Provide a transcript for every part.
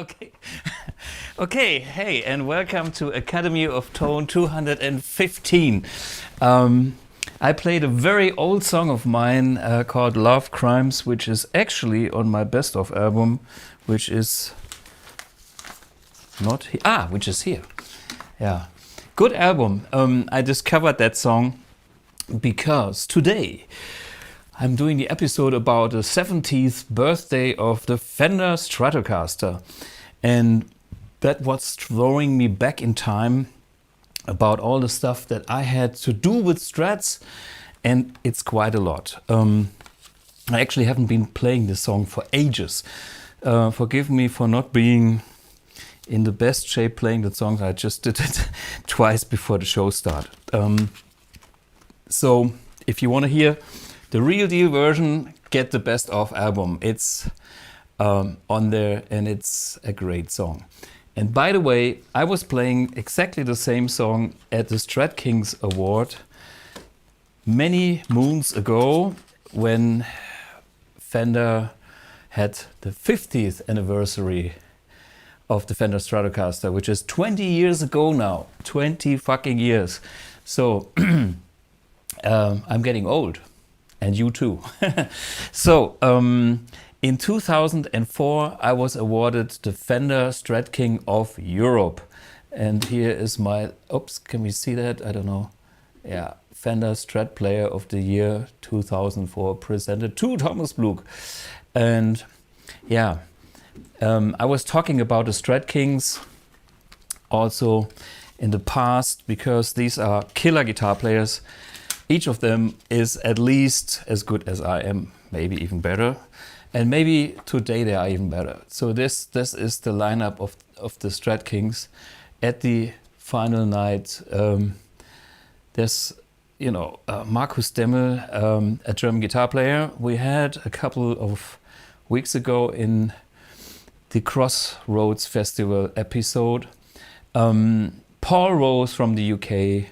Okay. Okay, hey, and welcome to Academy of Tone 215. I played a very old song of mine called Love Crimes, which is actually on my best of album, which is not here. Which is here. Yeah. Good album. I discovered that song because today I'm doing the episode about the 70th birthday of the Fender Stratocaster. And that was throwing me back in time about all the stuff that I had to do with Strats, and it's quite a lot. I actually haven't been playing this song for ages. Forgive me for not being in the best shape playing the songs. I just did it twice before the show started. So if you want to hear the real deal version, get the best of album. It's on there and it's a great song. And by the way, I was playing exactly the same song at the Strat Kings Award many moons ago when Fender had the 50th anniversary of the Fender Stratocaster, which is 20 years ago now. 20 fucking years. So I'm getting old. And you too. So, in 2004, I was awarded the Fender Strat King of Europe. And here is my, oops, can we see that? I don't know. Yeah, Fender Strat Player of the Year 2004 presented to Thomas Blug. And yeah, I was talking about the Strat Kings also in the past because these are killer guitar players. Each of them is at least as good as I am, maybe even better. And maybe today they are even better. So this is the lineup of the Strat Kings at the final night. There's, you know, Markus Demmel, a German guitar player. We had a couple of weeks ago in the Crossroads Festival episode. Paul Rose from the UK.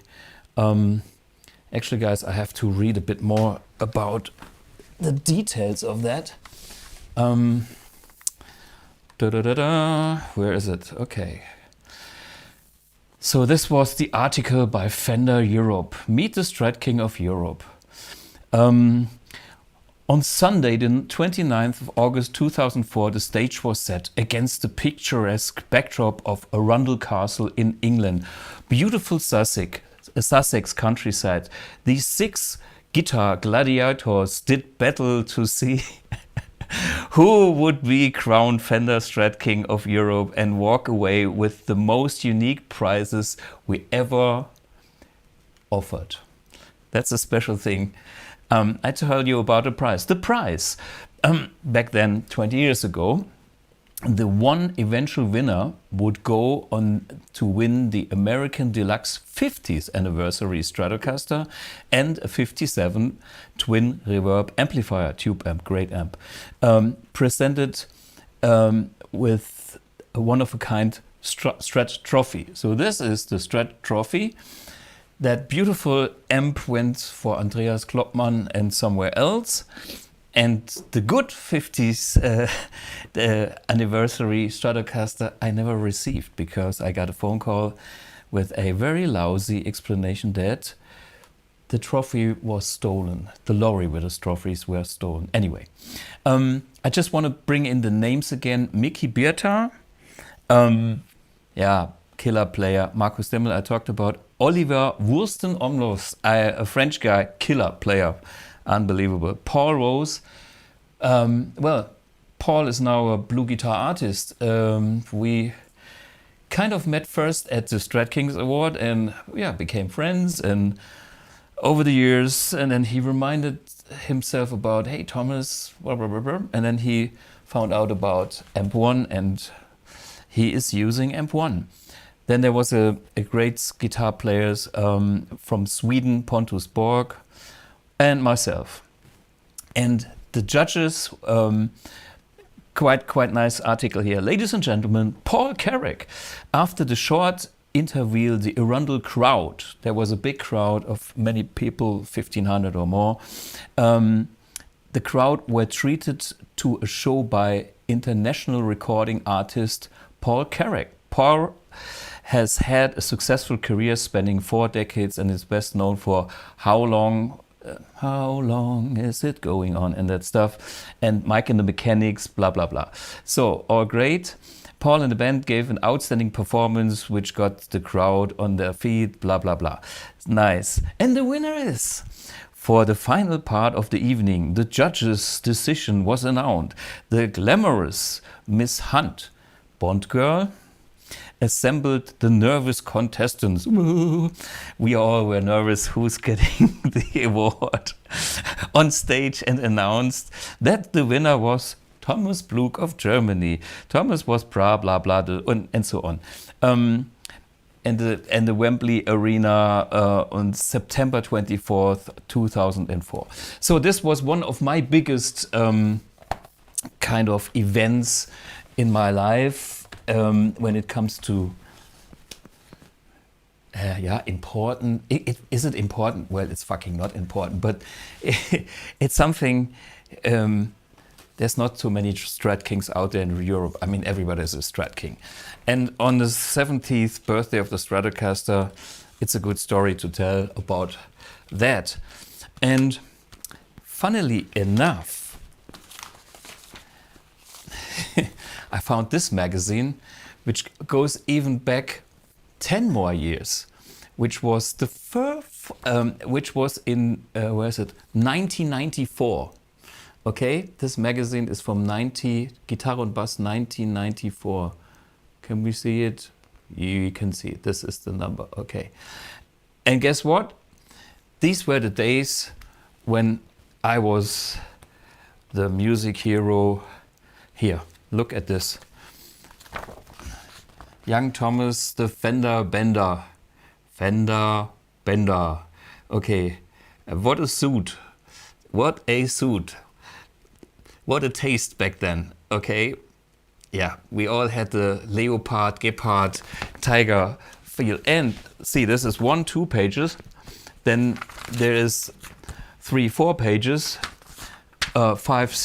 Actually, guys, I have to read a bit more about the details of that. Where is it? Okay. So this was the article by Fender Europe. Meet the Strat King of Europe. On Sunday, the 29th of August 2004, the stage was set against the picturesque backdrop of Arundel Castle in England. Beautiful Sussex. Sussex countryside. These 6 guitar gladiators did battle to see who would be crowned Fender Strat King of Europe and walk away with the most unique prizes we ever offered. That's a special thing. I tell you about the prize. The prize, back then, 20 years ago, the one eventual winner would go on to win the American Deluxe 50th anniversary Stratocaster and a 57 twin reverb amplifier, tube amp, great amp, presented with a one-of-a-kind Strat trophy. So this is the Strat trophy. That beautiful amp went for Andreas Kloppmann and somewhere else. And the good 50th anniversary Stratocaster I never received, because I got a phone call with a very lousy explanation that the trophy was stolen. The lorry with the trophies were stolen. Anyway, I just want to bring in the names again. Mickey Birta, yeah, killer player. Markus Demmel I talked about. Oliver Wursten-Omlos, a French guy, killer player. Unbelievable. Paul Rose. Well, Paul is now a BluGuitar artist. We kind of met first at the Strat Kings Award and yeah, became friends. And over the years, and then he reminded himself about, hey, Thomas, blah, blah, blah, blah. And then he found out about Amp 1 and he is using Amp 1. Then there was a great guitar players from Sweden, Pontus Borg, and myself. And the judges, quite nice article here. Ladies and gentlemen, Paul Carrick. After the short interview, the Arundel crowd, there was a big crowd of many people, 1,500 or more. The crowd were treated to a show by international recording artist Paul Carrick. Paul has had a successful career spanning 4 decades and is best known for How Long Is It Going On and that stuff, and Mike and the Mechanics, blah, blah, blah. So, all great. Paul and the band gave an outstanding performance which got the crowd on their feet, blah, blah, blah. Nice. And the winner is... For the final part of the evening, the judges' decision was announced. The glamorous Miss Hunt, Bond girl, assembled the nervous contestants. We all were nervous who's getting the award on stage, and announced that the winner was Thomas Blug of Germany. Thomas was blah blah blah and so on. And the Wembley Arena on September 24th, 2004. So this was one of my biggest kind of events in my life. When it comes to, yeah, important. Is it important? Well, it's fucking not important, but it's something, there's not so many Strat Kings out there in Europe. I mean, everybody is a Strat King. And on the 70th birthday of the Stratocaster, it's a good story to tell about that. And funnily enough, I found this magazine, which goes even back 10 more years, which was the first, which was in, where is it, 1994. Okay, this magazine is from Guitar und Bass 1994. Can we see it? You can see it. This is the number. Okay. And guess what? These were the days when I was the music hero. Here, look at this. Young Thomas, the Fender Bender. Fender Bender. Okay, what a suit. What a suit. What a taste back then. Okay, yeah, we all had the leopard, gepard, tiger feel. And see, this is 1-2 pages. Then there is 3-4 pages. 5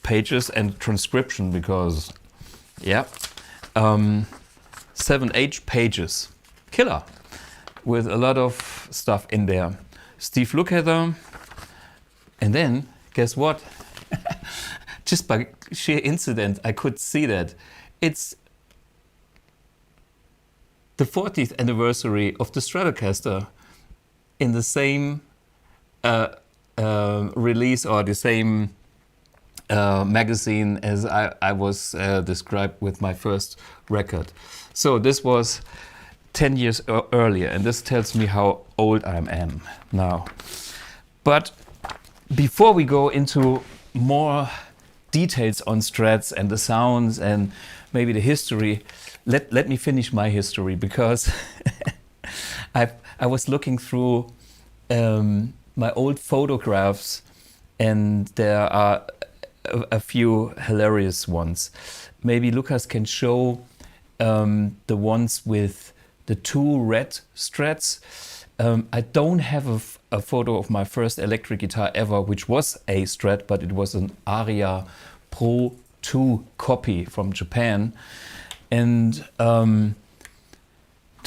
pages and transcription, because yeah, 7-8 pages, killer, with a lot of stuff in there. Steve Lukather, and then guess what? Just by sheer incident, I could see that it's the 40th anniversary of the Stratocaster. in the same release or the same magazine as I was described with my first record. So this was 10 years earlier, and this tells me how old I am now. But before we go into more details on Strats and the sounds and maybe the history, let me finish my history, because I was looking through my old photographs, and there are a few hilarious ones. Maybe Lucas can show the ones with the 2 red Strats. I don't have a photo of my first electric guitar ever, which was a Strat, but it was an Aria Pro 2 copy from Japan. And to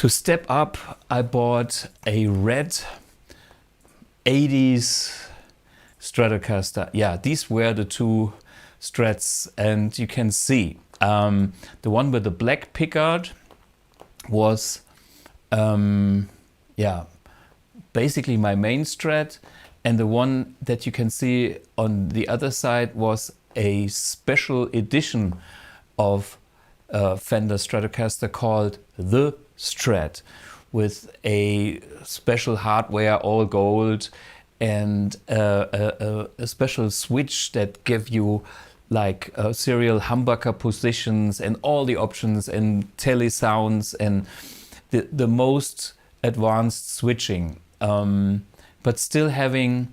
step up, I bought a red 80s Stratocaster. Yeah, these were the 2 Strats, and you can see the one with the black pickguard was yeah, basically my main Strat, and the one that you can see on the other side was a special edition of Fender Stratocaster called the Strat, with a special hardware, all gold, and a special switch that gave you like serial humbucker positions and all the options and tele sounds and the most advanced switching, but still having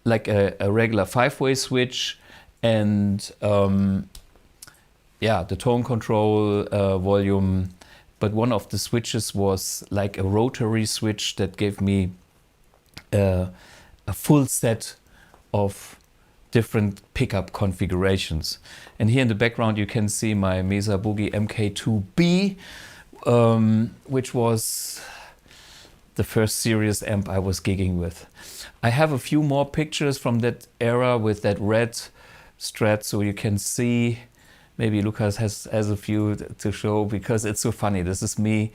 like a regular 5-way switch and yeah, the tone control, volume. But one of the switches was like a rotary switch that gave me a full set of different pickup configurations. And here in the background you can see my Mesa Boogie MK2B, which was the first serious amp I was gigging with. I have a few more pictures from that era with that red Strat, so you can see. Maybe Lucas has a few to show, because it's so funny. This is me,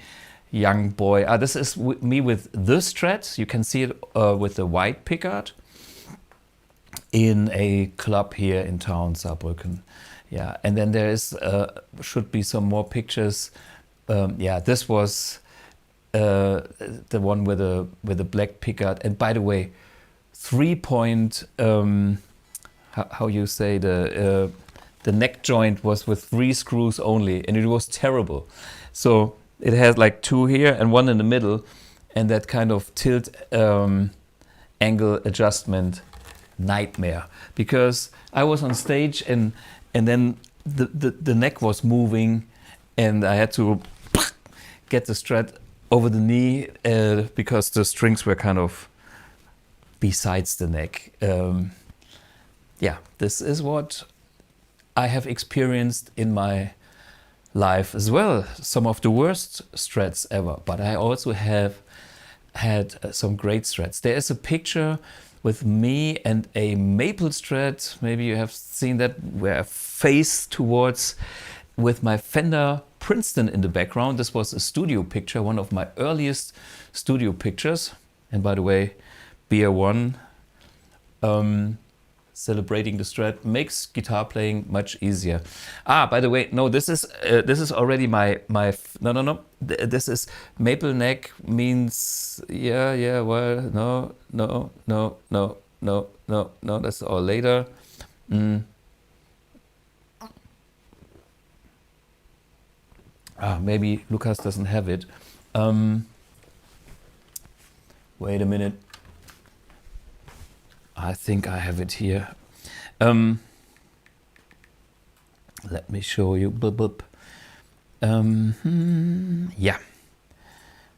young boy. This is me with the Strat. You can see it with the white pickguard in a club here in town, Saarbrücken. Yeah, and then there is should be some more pictures. Yeah, this was the one with the black pickguard. And by the way, 3-point, how you say, the neck joint was with 3 screws only, and it was terrible. So it has like 2 here and 1 in the middle, and that kind of tilt angle adjustment nightmare. Because I was on stage and then the neck was moving, and I had to get the Strat over the knee because the strings were kind of besides the neck. Yeah, this is what I have experienced in my life as well. Some of the worst Strats ever, but I also have had some great Strats. There is a picture with me and a maple Strat, maybe you have seen that, where I face towards with my Fender Princeton in the background. This was a studio picture, one of my earliest studio pictures. And by the way, Beer One, celebrating the Strat makes guitar playing much easier. By the way, no, this is already my no. This is maple neck means well, no. That's all later. Maybe Lucas doesn't have it. Wait a minute. I think I have it here. Let me show you. Yeah.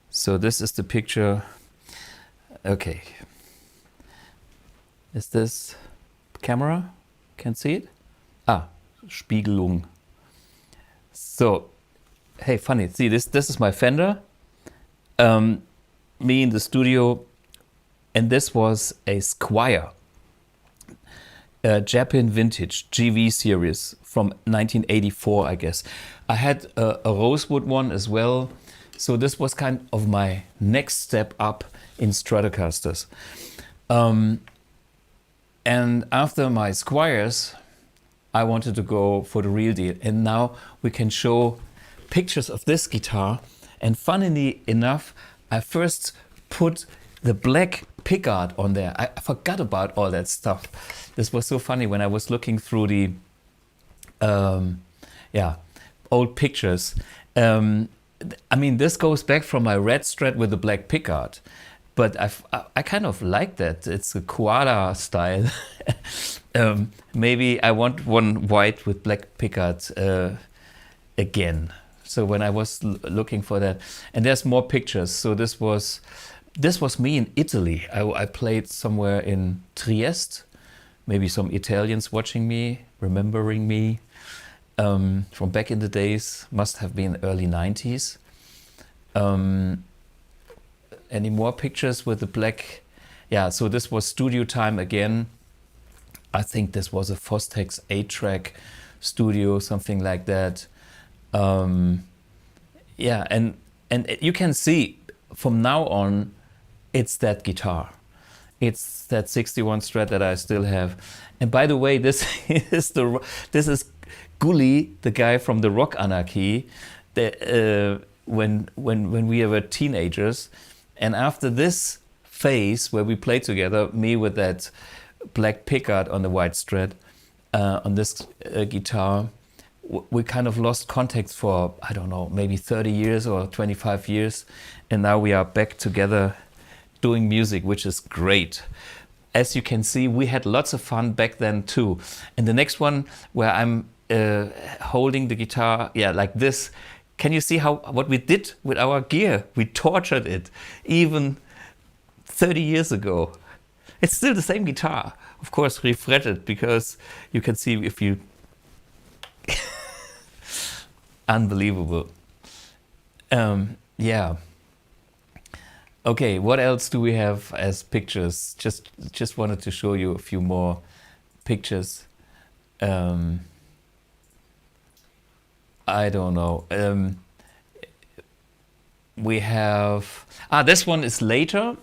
So this is the picture. Okay. Is this camera? Can see it? Spiegelung. So, hey, funny. See, this is my Fender. Me in the studio. And this was a Squier, Japan Vintage GV series from 1984, I guess. I had a rosewood one as well, So this was kind of my next step up in Stratocasters. And after my Squiers, I wanted to go for the real deal. And now we can show pictures of this guitar. And funnily enough, I first put the black pickguard on there. I forgot about all that stuff. This was so funny when I was looking through the old pictures. I mean, this goes back from my red Strat with the black pickguard, but I kind of like that. It's a koala style. Maybe I want one white with black pickguard again. So when I was looking for that, and there's more pictures. So this was me in Italy. I played somewhere in Trieste. Maybe some Italians watching me, remembering me. From back in the days, must have been early 90s. Any more pictures with the black? Yeah, so this was studio time again. I think this was a Fostex 8-track studio, something like that. Yeah, and you can see from now on, it's that guitar. It's that 61 Strat that I still have. And by the way, this is Gully, the guy from the Rock Anarchy, when we were teenagers. And after this phase where we played together, me with that black pickguard on the white Strat, on this guitar, we kind of lost contact for, I don't know, maybe 30 years or 25 years. And now we are back together doing music, which is great. As you can see, we had lots of fun back then too. And the next one where I'm holding the guitar, yeah, like this. Can you see what we did with our gear? We tortured it even 30 years ago. It's still the same guitar, of course, refretted, because you can see if you... Unbelievable. Yeah. Okay, what else do we have as pictures? Just wanted to show you a few more pictures. I don't know. We have... this one is later.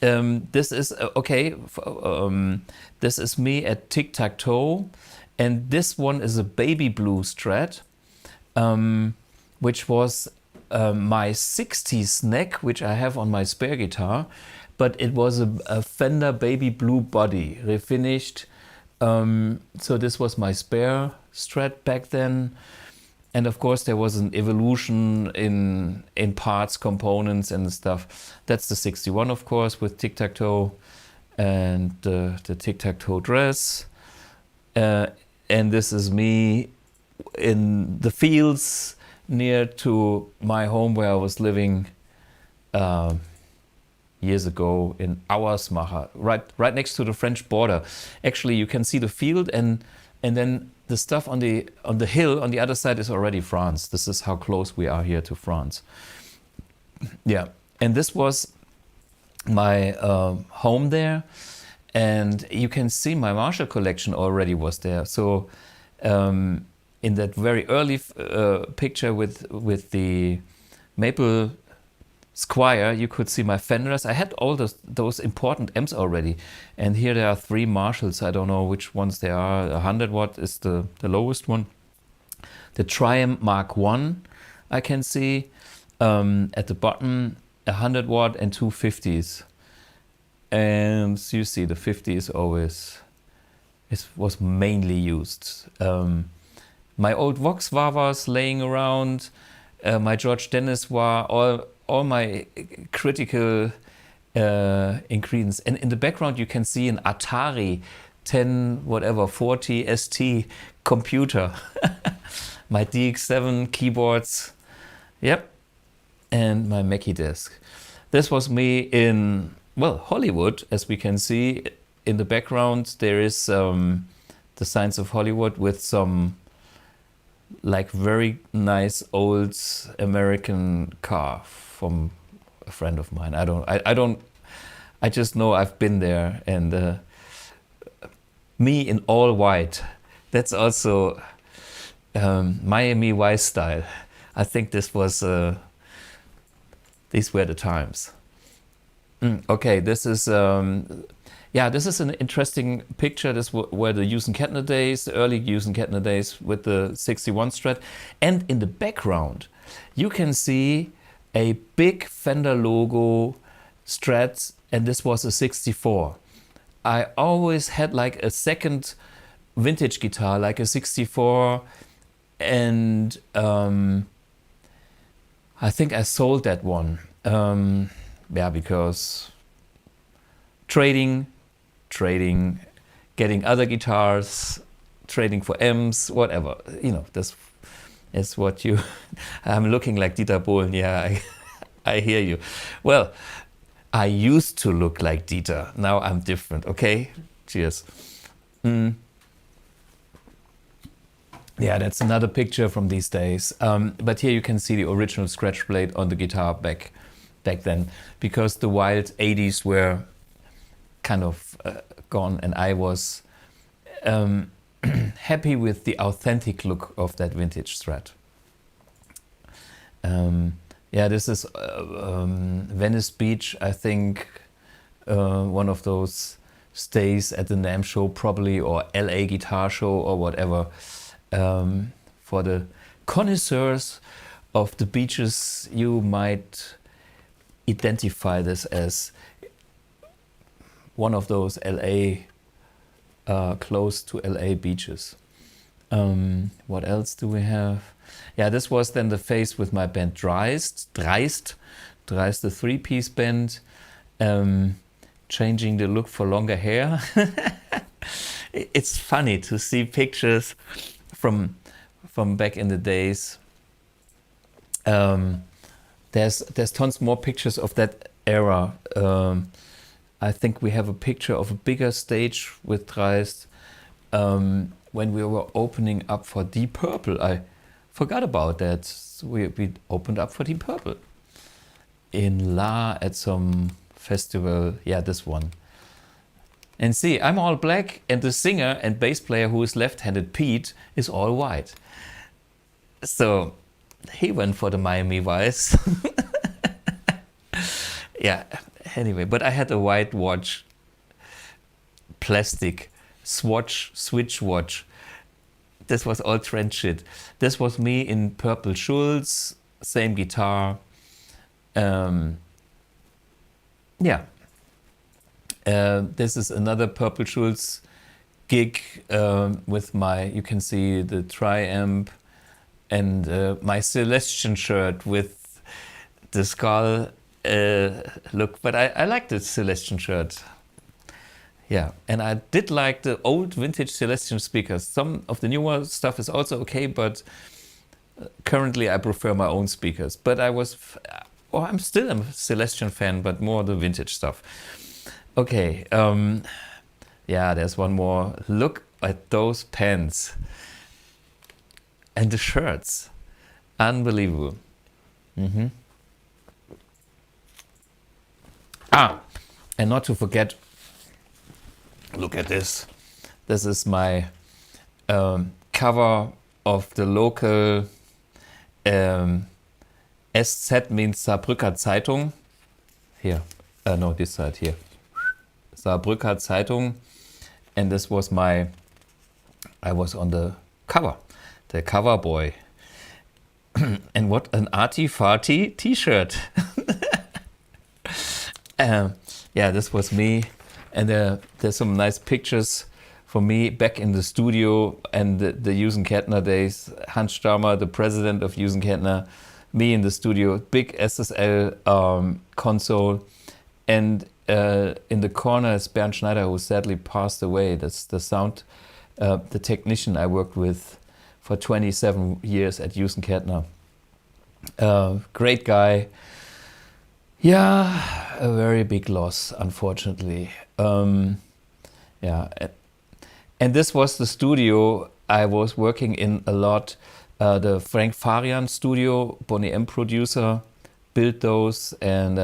This is... okay. This is me at Tic-Tac-Toe. And this one is a baby blue Strat, which was my 60s neck, which I have on my spare guitar. But it was a Fender baby blue body, refinished. So this was my spare Strat back then. And of course there was an evolution in parts, components and stuff. That's the 61, of course, with Tic-Tac-Toe and the Tic-Tac-Toe dress. And this is me in the fields near to my home where I was living years ago in Auersmacher, right next to the French border. Actually, you can see the field, and then the stuff on the hill on the other side is already France. This is how close we are here to France. Yeah, and this was my home there, and you can see my Marshall collection already was there. So in that very early picture with the maple Squier, you could see my Fenders. I had all those important amps already, and here there are 3 Marshalls. I don't know which ones they are. 100 watt is the lowest one. The Triumph Mark I, I can see at the bottom, 100 watt and 2 50s. And you see the 50 is always, it was mainly used. My old Vox Vavas laying around, my George Dennis were all my critical ingredients. And in the background you can see an Atari 40 ST computer. My DX7 keyboards, yep, and my Mackie desk. This was me in, well, Hollywood. As we can see in the background, there is the signs of Hollywood with some like very nice old American car from a friend of mine. I just know I've been there, and me in all white. That's also Miami Vice style. I think this was these were the times. Okay, this is yeah, this is an interesting picture. This were the Kettner days, the early Kettner days with the 61 Strat. And in the background, you can see a big Fender logo Strat, and this was a 64. I always had like a second vintage guitar, like a 64, and I think I sold that one. Yeah, because trading, getting other guitars, trading for amps, whatever. You know, this is what you... I'm looking like Dieter Bohlen, yeah, I hear you. Well, I used to look like Dieter, now I'm different, okay? Cheers. Yeah, that's another picture from these days. But here you can see the original scratch plate on the guitar back then, because the wild 80s were kind of gone, and I was happy with the authentic look of that vintage Strat. Yeah, this is Venice Beach, I think, one of those stays at the NAMM show probably, or LA Guitar Show or whatever. For the connoisseurs of the beaches, you might identify this as one of those LA, close to LA beaches. What else do we have? Yeah, this was then the phase with my band Dreist, the three-piece band, changing the look for longer hair. It's funny to see pictures from back in the days. There's tons more pictures of that era. I think we have a picture of a bigger stage with Dreist when we were opening up for Deep Purple. I forgot about that. We opened up for Deep Purple in La at some festival. Yeah, this one. And see, I'm all black, and the singer and bass player, who is left-handed, Pete, is all white. So he went for the Miami Vice. Yeah, anyway, but I had a white watch, plastic switch watch. This was all trend shit. This was me in purple Schultz, same guitar. Yeah. This is another Purple Schultz gig with my, you can see the tri-amp and my Celestian shirt with the skull look. But I like the Celestian shirt. Yeah, and I did like the old vintage Celestian speakers. Some of the newer stuff is also okay, but currently I prefer my own speakers. But I'm still a Celestian fan, but more the vintage stuff. Okay, yeah, there's one more. Look at those pants and the shirts. Unbelievable. Ah, and not to forget, look at this. This is my cover of the local SZ, means Saarbrücker Zeitung. Here, no, this side here. Saarbrücker Zeitung, and this was I was on the cover boy. And what an arty-farty t-shirt. Yeah, this was me, and there's some nice pictures for me back in the studio and the Kettner days. Hans Stammer, the president of Kettner, me in the studio, big SSL console, and in the corner is Bernd Schneider, who sadly passed away. That's the the technician I worked with for 27 years at Kettner. Great guy. Yeah, a very big loss, unfortunately. Yeah, and this was the studio I was working in a lot. The Frank Farian studio, Bonnie M producer, built those, and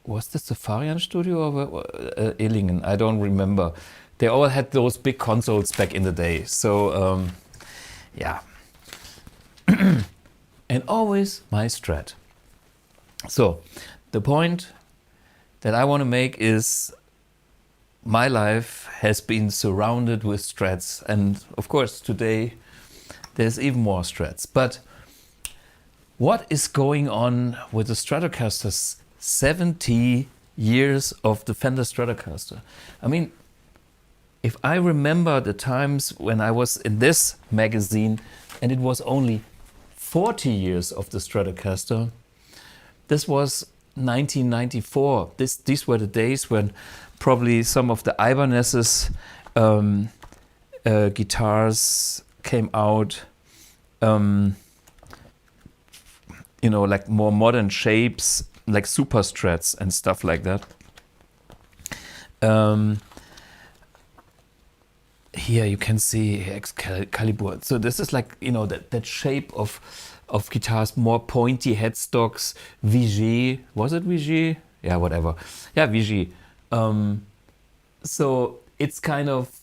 was this the Farian studio or Illingen? I don't remember. They all had those big consoles back in the day. So yeah. and always my Strat. So the point that I want to make is my life has been surrounded with Strats, and of course today there's even more Strats. But what is going on with the Stratocasters? 70 years of the Fender Stratocaster. I mean, if I remember the times when I was in this magazine and it was only 40 years of the Stratocaster, this was 1994. These were the days when probably some of the Ibanez's guitars came out, you know, like more modern shapes, like super Strats and stuff like that. Here you can see Excalibur. So this is like, you know, that shape of guitars, more pointy headstocks. Vigier, was it Vigier? Yeah, whatever. Yeah, Vigier. So it's kind of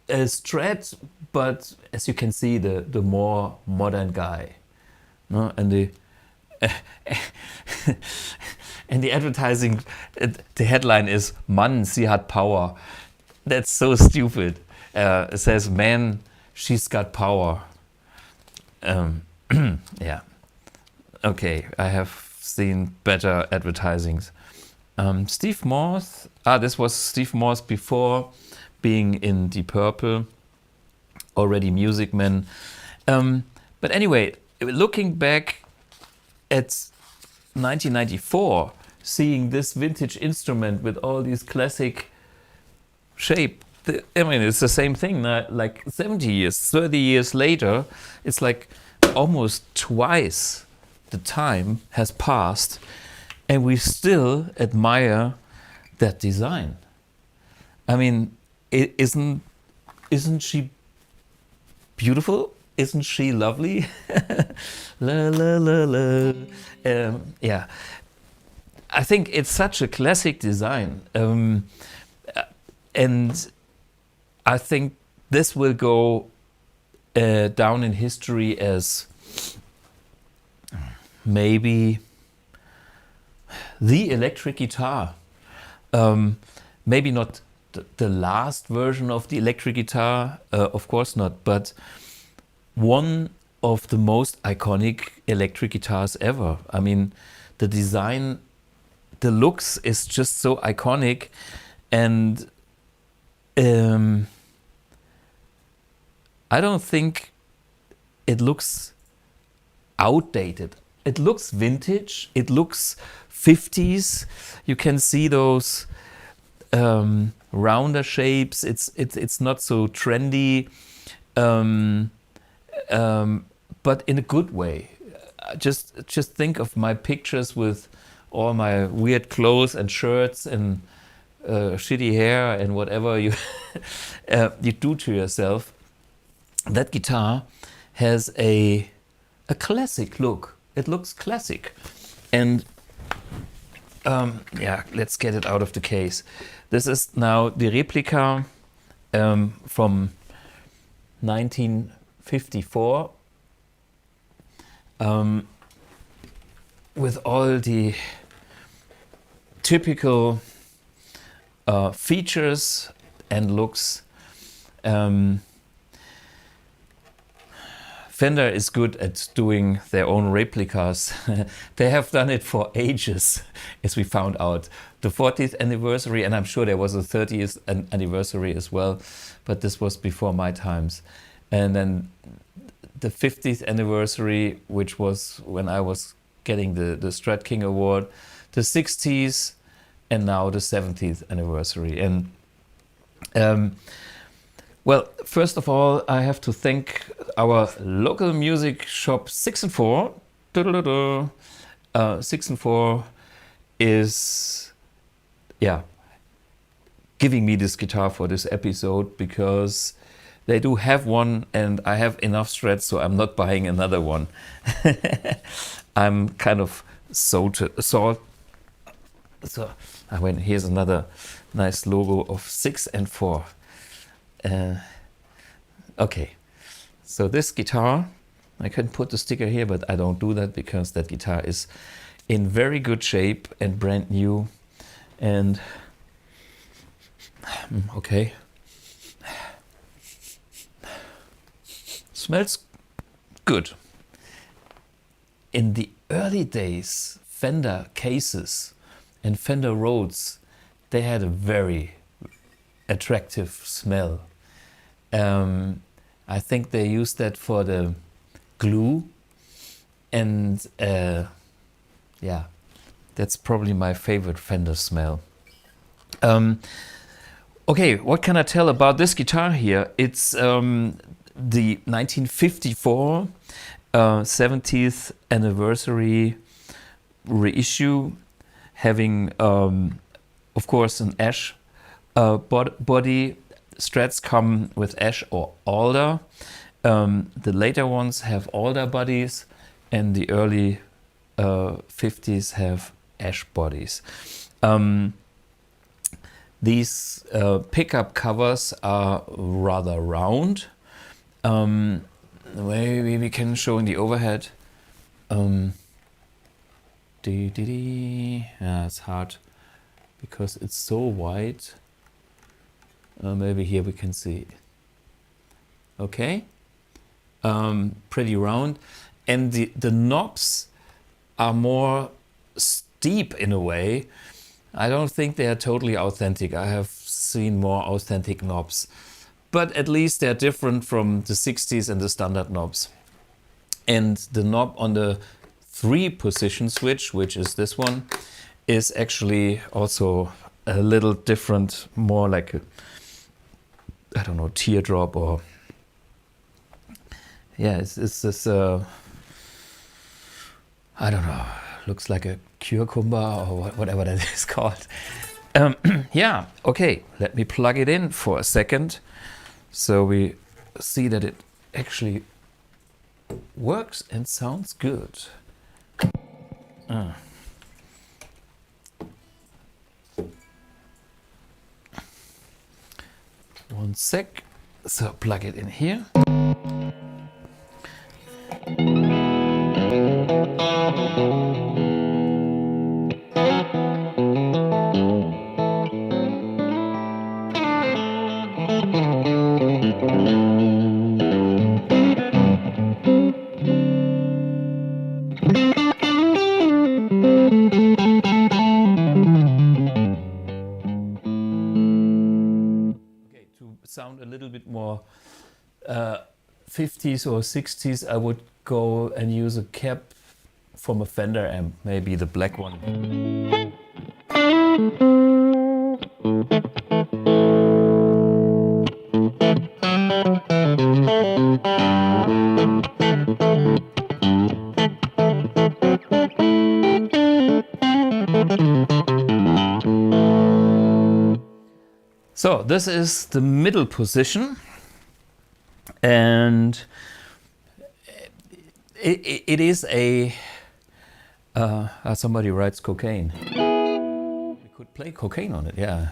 a Strat, but as you can see, the more modern guy. No? And the and the advertising, the headline is "Mann, sie hat power." That's so stupid. It says, "Man, she's got power." Yeah. Okay, I have seen better advertisings. Steve Morse. This was Steve Morse before being in Deep Purple. Already Music Man. But anyway, looking back at 1994, seeing this vintage instrument with all these classic shape, I mean, it's the same thing. Like 70 years, 30 years later, it's like almost twice the time has passed, and we still admire that design. I mean, isn't she beautiful? Isn't she lovely? La la la la. Yeah, I think it's such a classic design, and I think this will go down in history as maybe the electric guitar. Maybe not the last version of the electric guitar, of course not, but one of the most iconic electric guitars ever. I mean, the design, the looks is just so iconic, and I don't think it looks outdated. It looks vintage. It looks 50s. You can see those rounder shapes. It's not so trendy. But in a good way. Just think of my pictures with all my weird clothes and shirts and shitty hair and whatever you you do to yourself. That guitar has a classic look. It looks classic, and yeah, let's get it out of the case. This is now the replica from 1954, with all the typical features and looks. Fender is good at doing their own replicas. They have done it for ages, as we found out. The 40th anniversary, and I'm sure there was a 30th anniversary as well, but this was before my times. And then the 50th anniversary, which was when I was getting the Strat King Award, the 60s, and now the 70th anniversary. And well, first of all, I have to thank our local music shop 6 and 4. 6 and 4 is, yeah, giving me this guitar for this episode, because they do have one and I have enough Strats, so I'm not buying another one. I'm kind of so I mean, here's another nice logo of 6 and 4. Okay, so this guitar I can put the sticker here, but I don't do that because that guitar is in very good shape and brand new. And okay, smells good. In the early days, Fender cases and Fender Rhodes, they had a very attractive smell. I think they used that for the glue, and yeah, that's probably my favorite Fender smell. Okay, what can I tell about this guitar here? It's the 1954 70th anniversary reissue, having of course an ash body. Strats come with ash or alder. The later ones have alder bodies, and the early 50s have ash bodies. These pickup covers are rather round. Maybe we can show in the overhead. Yeah, it's hard because it's so wide. Maybe here we can see. Okay, pretty round, and the knobs are more steep in a way. I don't think they are totally authentic. I have seen more authentic knobs, but at least they're different from the 60s and the standard knobs. And the knob on the 3-position switch, which is this one, is actually also a little different, more like a, I don't know, teardrop, or yeah, it's this I don't know, looks like a cucumber or whatever that is called. Yeah, okay, let me plug it in for a second so we see that it actually works and sounds good. One sec. So plug it in here. Sound a little bit more 50s or 60s, I would go and use a cap from a Fender amp, maybe the black one. So this is the middle position, and it is a somebody writes cocaine. You could play cocaine on it, yeah.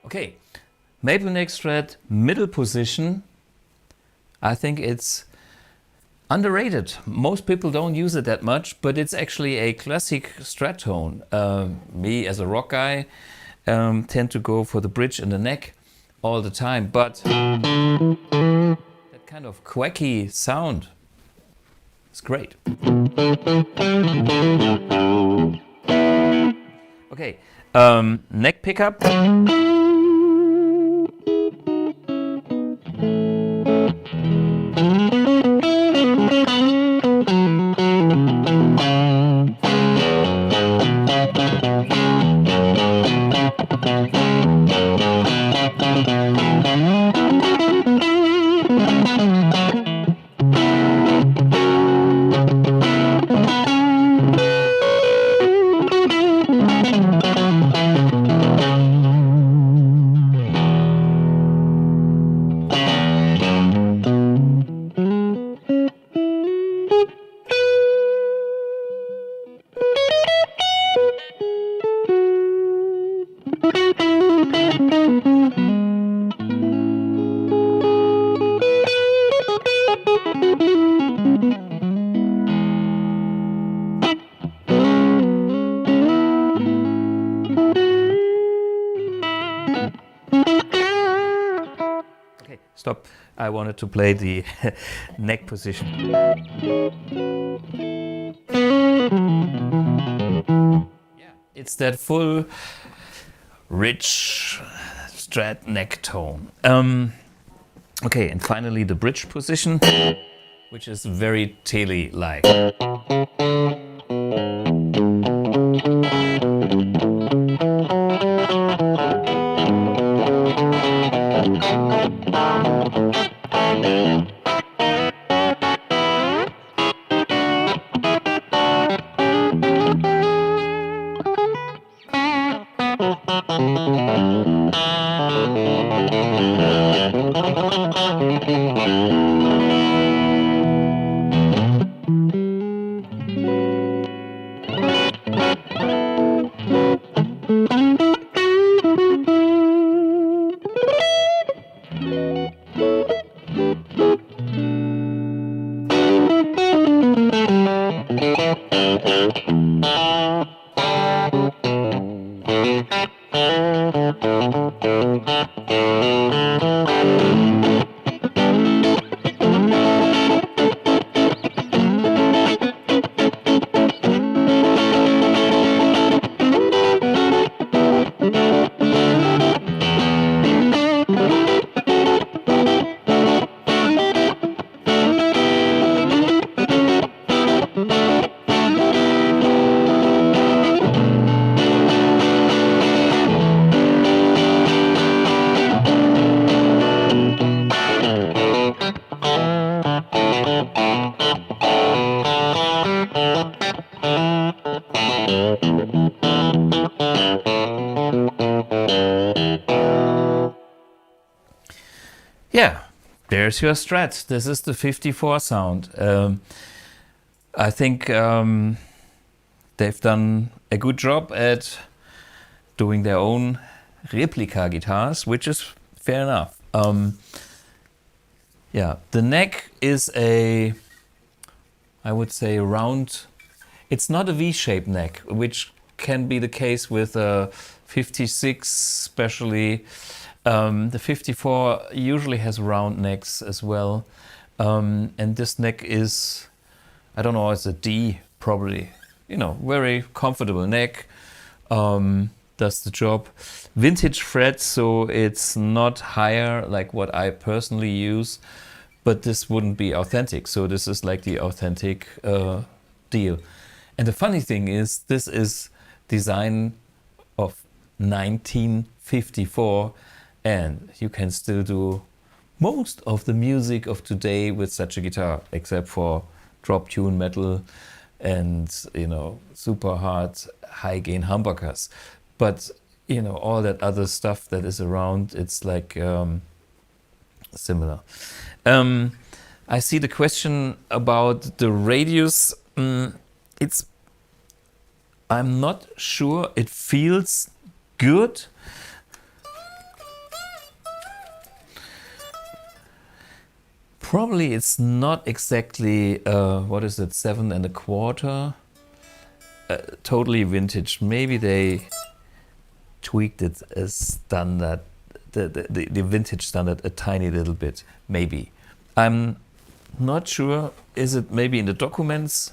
Okay, maple neck Strat, middle position. I think it's Underrated. Most people don't use it that much, but it's actually a classic Strat tone. Me as a rock guy tend to go for the bridge and the neck all the time, but that kind of quacky sound is great. Okay, neck pickup. Stop. I wanted to play the neck position. Yeah, it's that full, rich Strat neck tone. Okay, and finally the bridge position, which is very Tele-like. Yeah, there's your Strat. This is the 54 sound. I think they've done a good job at doing their own replica guitars, which is fair enough. Yeah, the neck is I would say round. It's not a V-shaped neck, which can be the case with a 56 especially. The 54 usually has round necks as well. And this neck is, I don't know, it's a D probably. You know, very comfortable neck. Does the job. Vintage frets, so it's not higher like what I personally use, but this wouldn't be authentic. So this is like the authentic deal. And the funny thing is, this is design of 1954, and you can still do most of the music of today with such a guitar, except for drop tune metal and, you know, super hard high gain humbuckers. But, you know, all that other stuff that is around, it's like similar. I see the question about the radius. I'm not sure it feels good. Probably it's not exactly, what is it, 7 1/4? Totally vintage. Maybe they tweaked it as standard, the vintage standard a tiny little bit, maybe. I'm not sure. Is it maybe in the documents?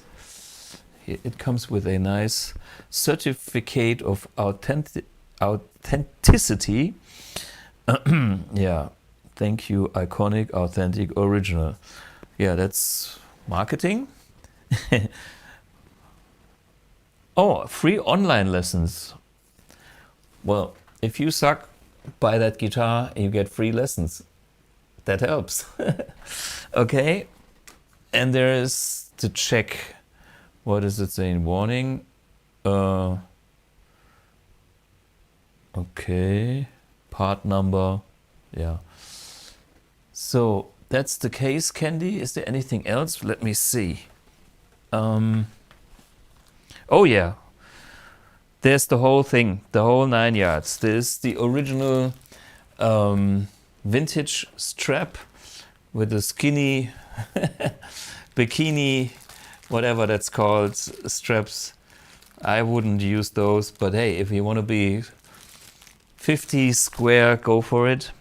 It comes with a nice certificate of authenticity. Yeah, thank you, iconic, authentic, original. Yeah, that's marketing. Oh, free online lessons. Well, if you suck, buy that guitar, you get free lessons. That helps. Okay, and there is to check. What is it saying? Warning. Okay, part number. Yeah. So that's the case candy. Is there anything else? Let me see. Oh yeah. There's the whole thing, the whole 9 yards. There's the original vintage strap with the skinny bikini, whatever that's called, straps. I wouldn't use those, but hey, if you want to be 50 square, go for it.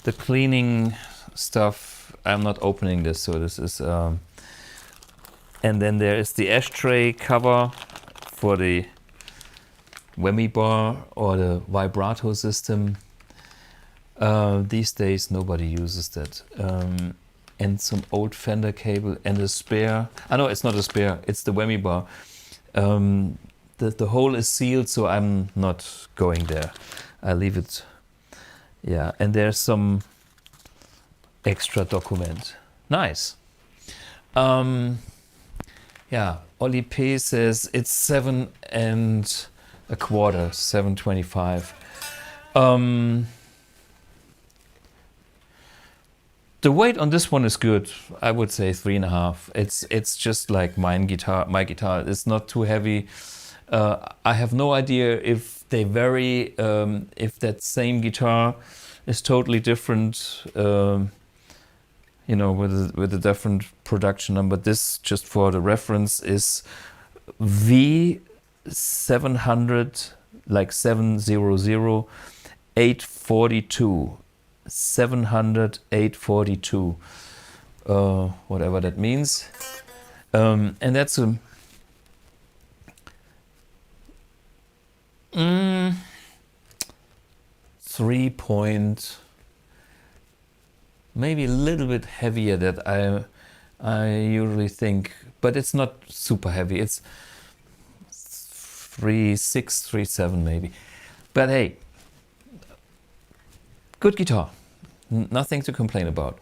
The cleaning stuff, I'm not opening this, so this is... and then there is the ashtray cover for the whammy bar or the vibrato system. These days nobody uses that. And some old Fender cable and a spare. No, it's not a spare, it's the whammy bar. The hole is sealed, so I'm not going there. I leave it. Yeah, and there's some extra document. Nice. Yeah, Oli P says it's 7 1/4, 725. The weight on this one is good. I would say 3.5. It's just like my guitar. It's not too heavy. I have no idea if they vary. If that same guitar is totally different. You know, with a different production number. This, just for the reference, is V700, like 700, 842. 700, 842. Whatever that means. And that's a 3 point, maybe a little bit heavier that I usually think, but it's not super heavy. It's 3.6, 3.7 maybe. But hey, good guitar. Nothing to complain about.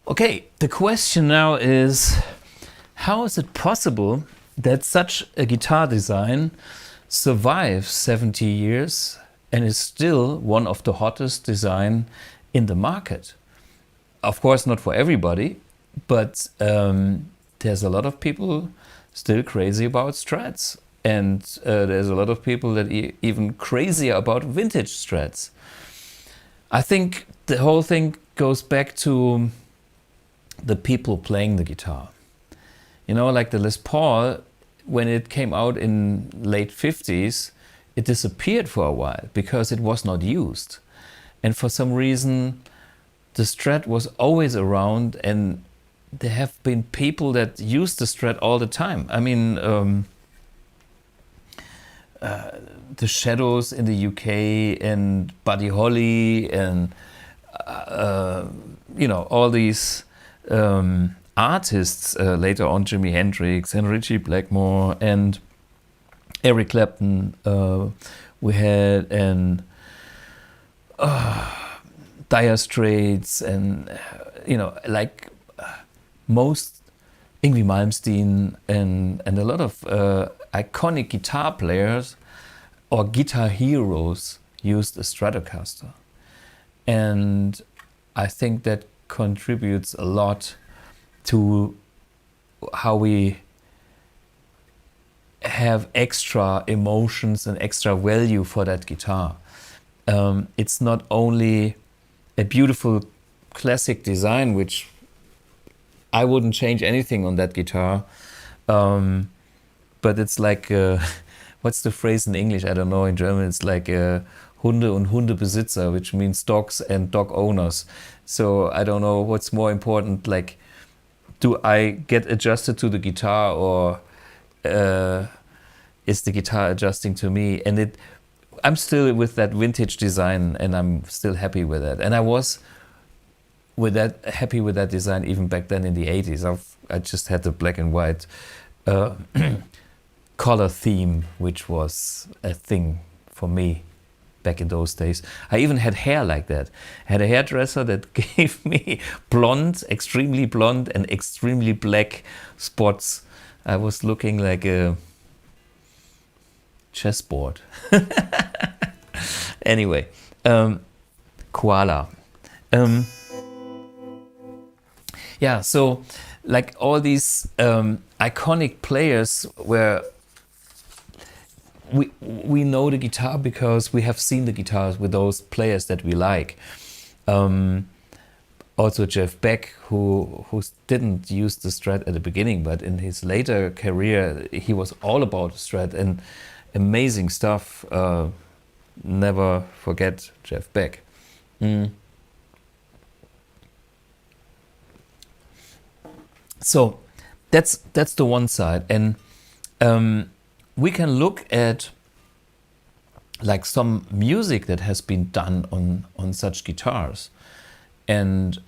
Okay, the question now is, how is it possible that such a guitar design survives 70 years and is still one of the hottest design in the market? Of course, not for everybody, but there's a lot of people still crazy about Strats, and there's a lot of people that even crazier about vintage Strats. I think the whole thing goes back to the people playing the guitar. You know, like the Les Paul, when it came out in late 50s, it disappeared for a while because it was not used. And for some reason, the Strat was always around, and there have been people that use the Strat all the time. I mean, the Shadows in the UK and Buddy Holly and, you know, all these artists, later on Jimi Hendrix and Ritchie Blackmore and Eric Clapton, we had, and Dire Straits, and you know, like most Yngwie Malmsteen and a lot of iconic guitar players or guitar heroes used a Stratocaster. And I think that contributes a lot to how we have extra emotions and extra value for that guitar. It's not only a beautiful classic design, which I wouldn't change anything on that guitar, but it's like, what's the phrase in English? I don't know. In German, it's like Hunde und Hundebesitzer, which means dogs and dog owners. So I don't know what's more important, like, do I get adjusted to the guitar, or is the guitar adjusting to me? And I'm still with that vintage design, and I'm still happy with it. And I was happy with that design even back then in the 80s. I just had the black and white color theme, which was a thing for me back in those days. I even had hair like that. I had a hairdresser that gave me blonde, extremely blonde and extremely black spots. I was looking like a chessboard. Anyway, koala. Yeah, so like all these iconic players where we know the guitar because we have seen the guitars with those players that we like. Also Jeff Beck, who didn't use the Strat at the beginning, but in his later career he was all about the Strat and amazing stuff. Never forget Jeff Beck. So that's the one side, and we can look at like some music that has been done on such guitars, and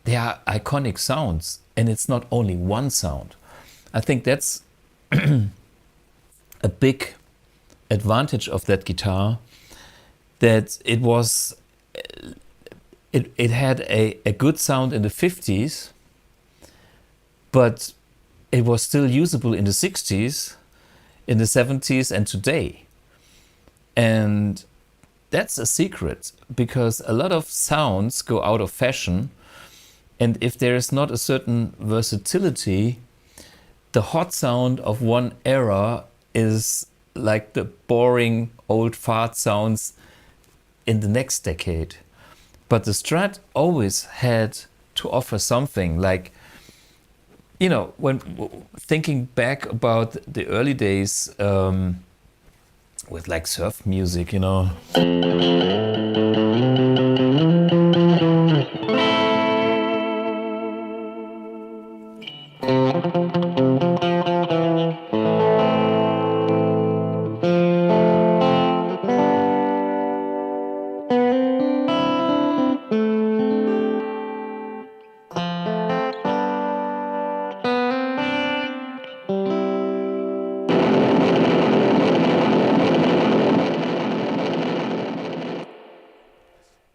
they are iconic sounds, and it's not only one sound. I think that's a big advantage of that guitar, that it was it had a good sound in the 50s, but it was still usable in the 60s, in the 70s, and today. And that's a secret, because a lot of sounds go out of fashion, and if there is not a certain versatility, the hot sound of one era is like the boring old fart sounds in the next decade. But the Strat always had to offer something, like, you know, when thinking back about the early days with like surf music, you know.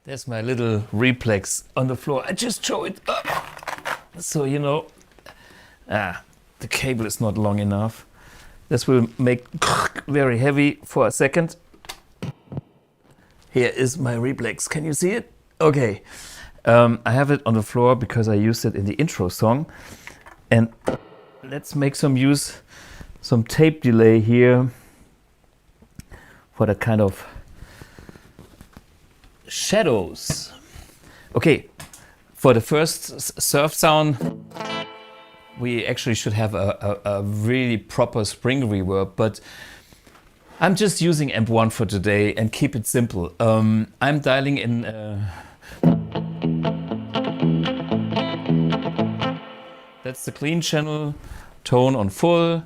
There's my little reflex on the floor. I just show it up. So, you know, the cable is not long enough. This will make very heavy for a second. Here is my reflex. Can you see it? Okay. I have it on the floor because I used it in the intro song. And let's make some tape delay here for that kind of shadows. Okay, for the first surf sound, we actually should have a really proper spring reverb, but I'm just using amp 1 for today and keep it simple. I'm dialing in that's the clean channel, tone on full,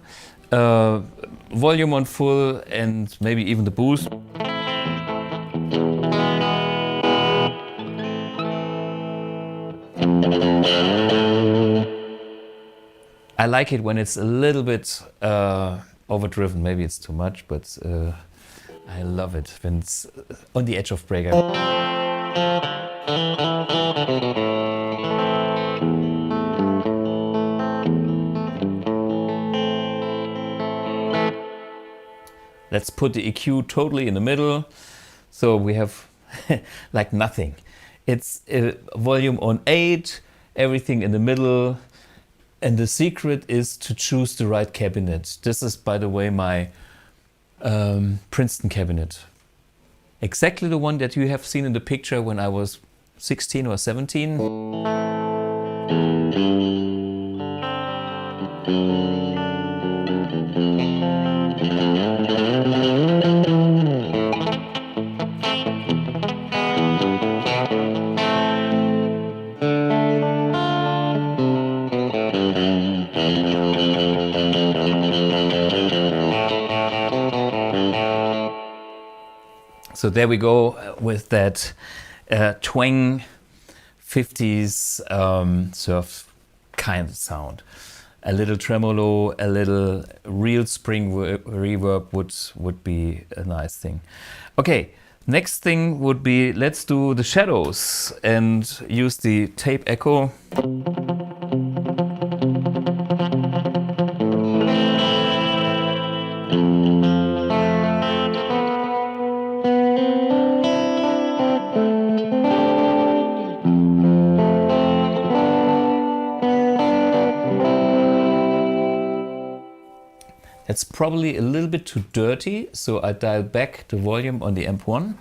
volume on full, and maybe even the boost. I like it when it's a little bit overdriven. Maybe it's too much, but I love it when it's on the edge of break. Let's put the EQ totally in the middle. So we have like nothing. It's a volume on 8, everything in the middle. And the secret is to choose the right cabinet. This is, by the way, my Princeton cabinet. Exactly the one that you have seen in the picture when I was 16 or 17. So there we go with that twang 50s surf kind of sound. A little tremolo, a little real spring reverb would be a nice thing. Okay, next thing would be, let's do the shadows and use the tape echo. It's probably a little bit too dirty, so I dial back the volume on the amp 1.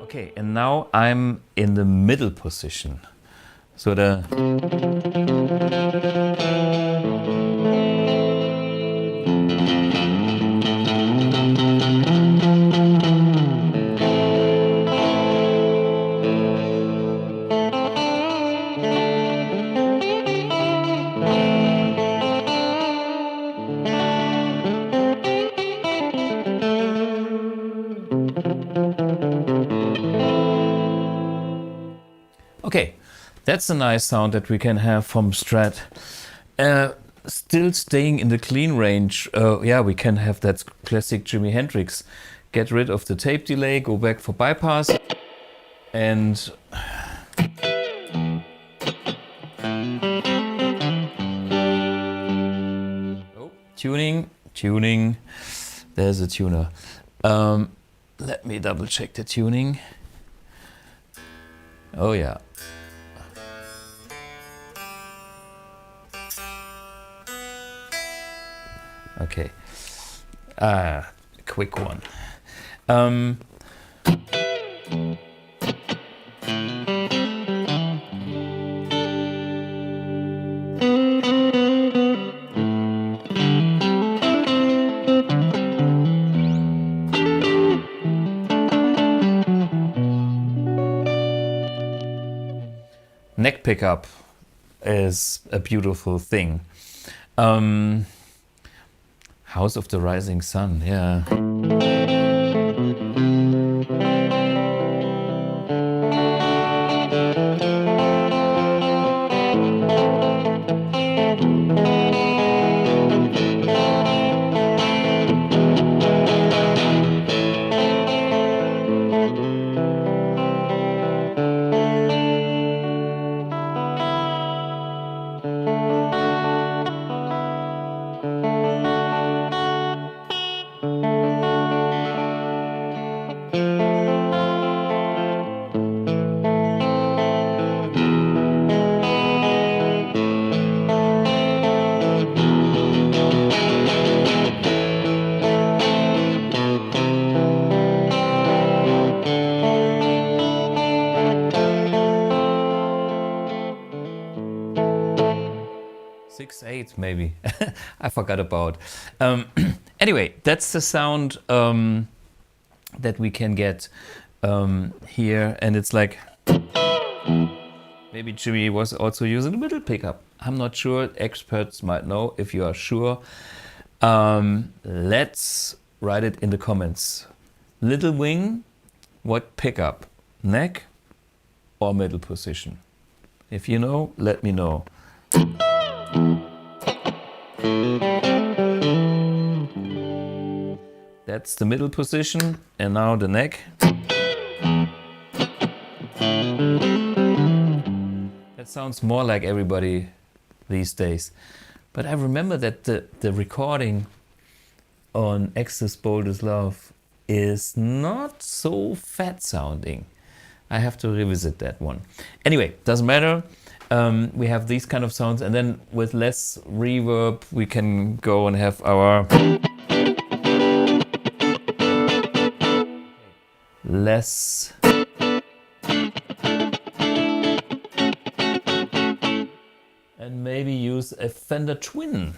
Okay, and now I'm in the middle position. So the okay, that's a nice sound that we can have from Strat. Still staying in the clean range, yeah, we can have that classic Jimi Hendrix. Get rid of the tape delay, go back for bypass, and tuning, there's a tuner. Let me double check the tuning. Oh yeah. Okay, quick one. Neck pickup is a beautiful thing. House of the Rising Sun, yeah. Maybe. I forgot about. Anyway, that's the sound that we can get here, and it's like maybe Jimmy was also using the middle pickup. I'm not sure. Experts might know if you are sure. Let's write it in the comments. Little wing, what pickup? Neck or middle position? If you know, let me know. That's the middle position, and now the neck. That sounds more like everybody these days. But I remember that the recording on Access Bold as Love is not so fat sounding. I have to revisit that one. Anyway, doesn't matter. We have these kind of sounds, and then with less reverb we can go and have our less and maybe use a Fender Twin.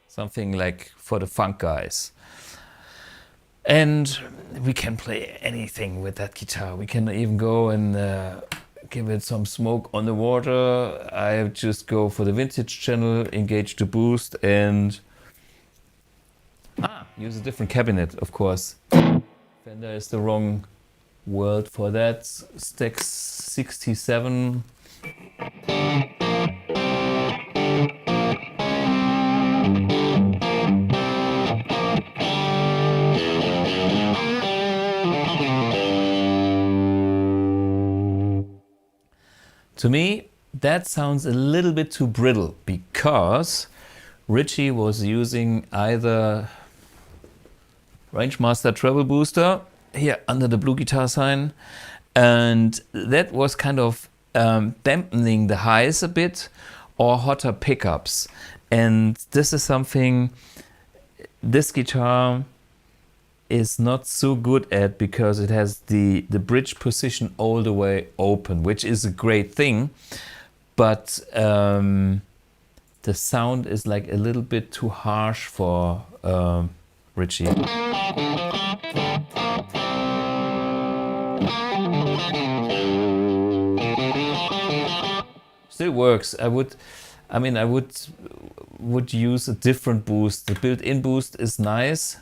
Something like for the funk guys. And we can play anything with that guitar. We can even go and give it some smoke on the water. I just go for the vintage channel, engage the boost, and use a different cabinet, of course. Fender is the wrong word for that. Stax 67. To me, that sounds a little bit too brittle because Richie was using either Rangemaster treble booster here under the BluGuitar sign, and that was kind of dampening the highs a bit, or hotter pickups. And this is something this guitar is not so good at, because it has the bridge position all the way open, which is a great thing, but the sound is like a little bit too harsh for Richie. Still works. I would use a different boost. The built-in boost is nice.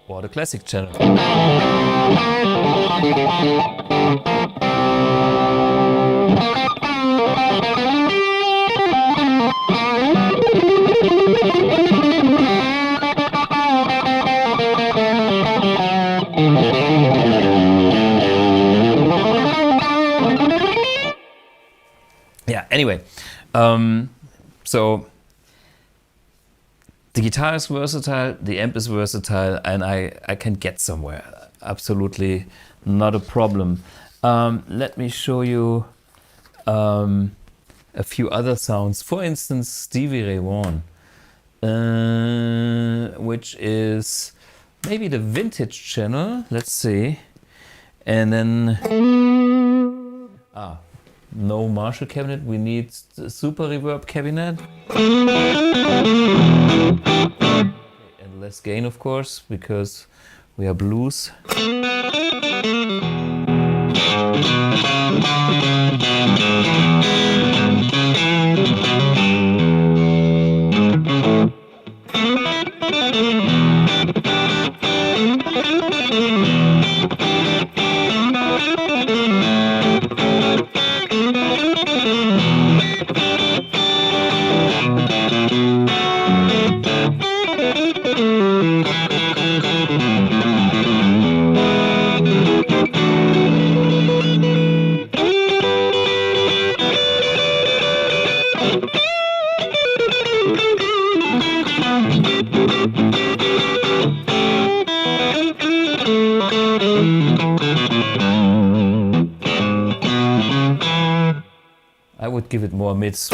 Or the classic channel. Yeah, anyway, so the guitar is versatile, the amp is versatile, and I can get somewhere. Absolutely not a problem. Let me show you a few other sounds. For instance, Stevie Ray Vaughan, which is maybe the vintage channel. Let's see. And then no Marshall cabinet, we need the super reverb cabinet. And less gain, of course, because we are blues. I would give it more mids.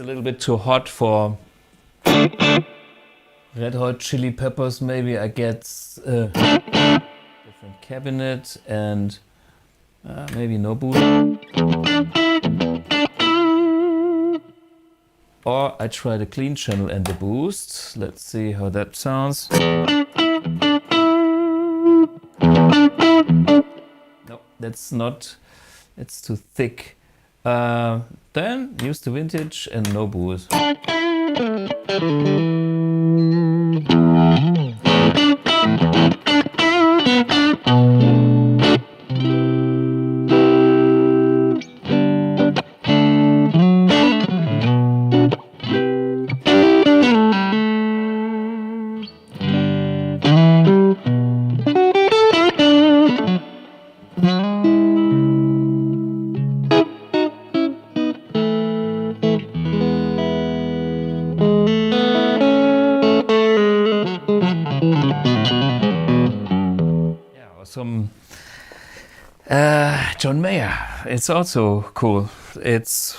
little bit too hot for Red Hot Chili Peppers. Maybe I get different cabinet and maybe no boost. Or I try the clean channel and the boost. Let's see how that sounds. No, that's not, it's too thick. Then use the vintage and no boost. Some John Mayer. It's also cool. It's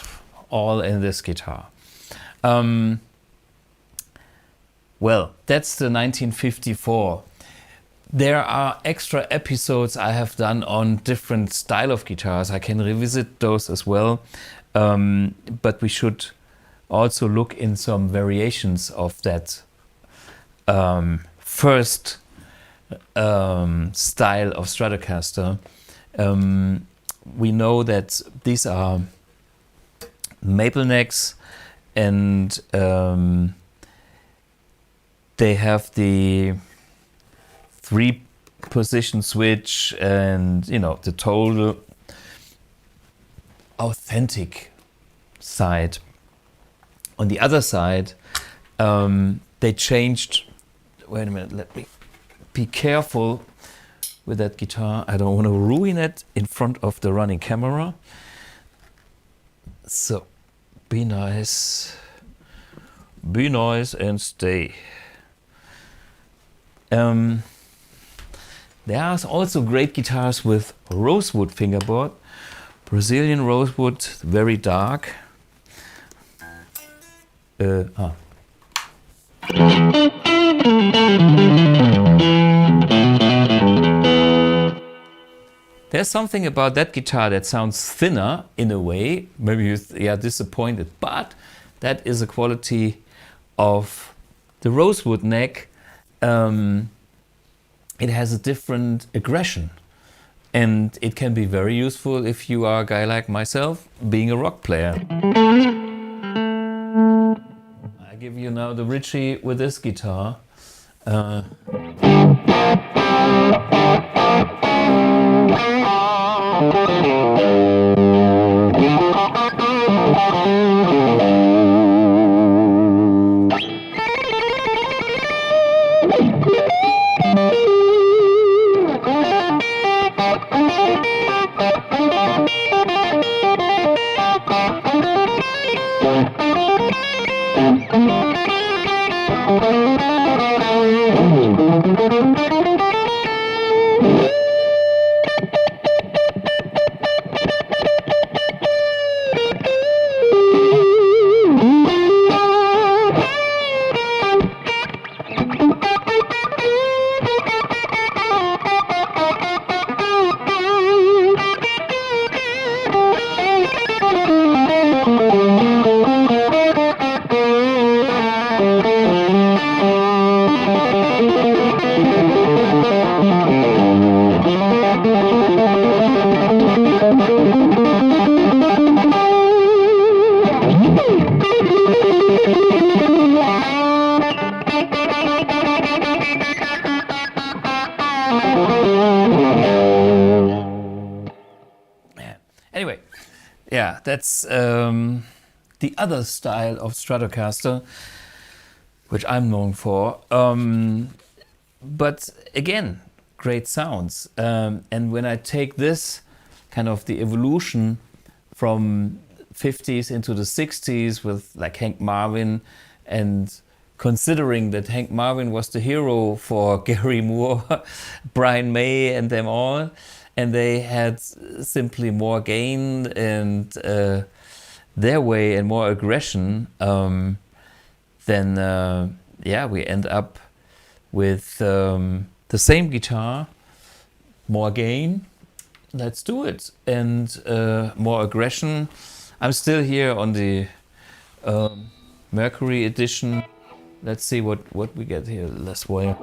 all in this guitar. Well, that's the 1954. There are extra episodes I have done on different style of guitars. I can revisit those as well. But we should also look in some variations of that first style of Stratocaster. We know that these are maple necks, and they have the 3-position switch, and you know, the total authentic side. On the other side, they changed. Wait a minute, let me be careful with that guitar. I don't want to ruin it in front of the running camera. So be nice and stay. There are also great guitars with rosewood fingerboard. Brazilian rosewood, very dark. There's something about that guitar that sounds thinner in a way. Maybe you're disappointed, but that is a quality of the rosewood neck. It has a different aggression, and it can be very useful if you are a guy like myself, being a rock player. I give you now the Ritchie with this guitar. Anyway, yeah, that's the other style of Stratocaster, which I'm known for. But again, great sounds. And when I take this kind of the evolution from 50s into the 60s with like Hank Marvin, and considering that Hank Marvin was the hero for Gary Moore, Brian May and them all, and they had simply more gain and their way and more aggression, then yeah, we end up with the same guitar, more gain. Let's do it, and more aggression. I'm still here on the Mercury edition. Let's see what we get here. Less wire.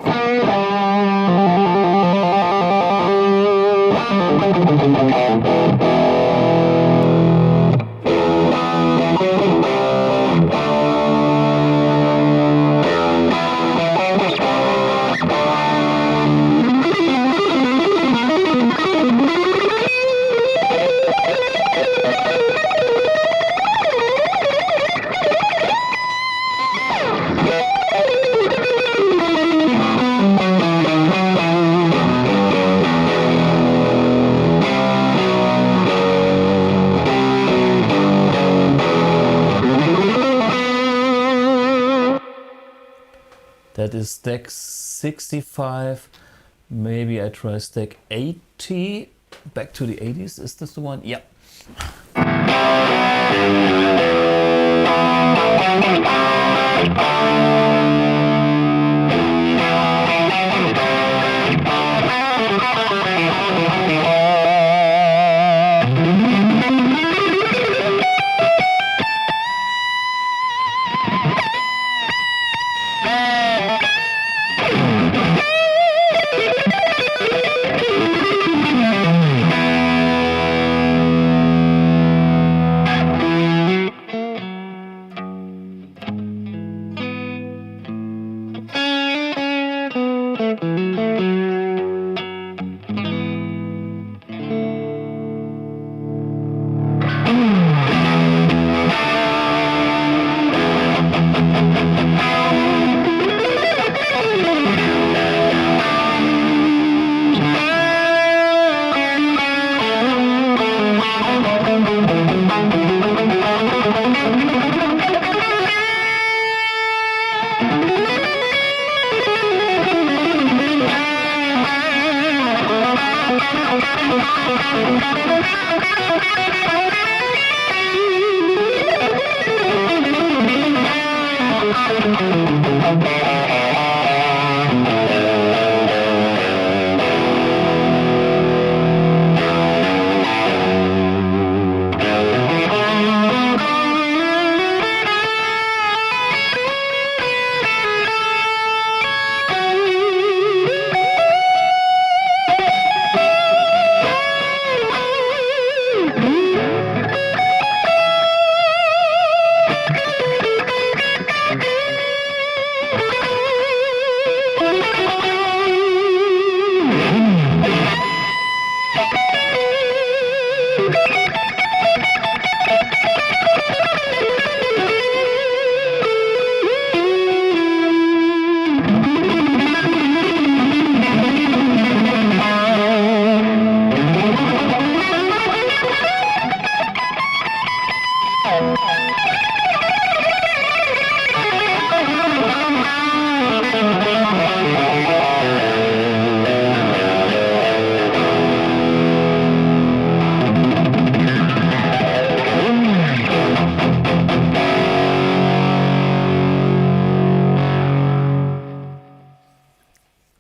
That is stack 65. Maybe I try stack 80. Back to the 80s. Is this the one? Yeah.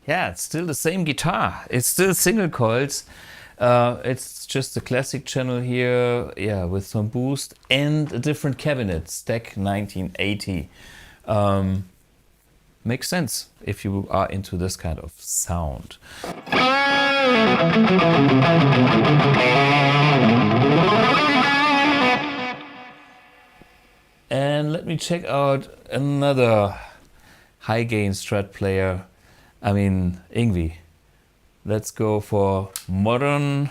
Yeah, it's still the same guitar. It's still single coils. It's just a classic channel here, yeah, with some boost and a different cabinet, stack 1980. Makes sense if you are into this kind of sound. And let me check out another high gain Strat player. I mean, Yngwie. Let's go for modern.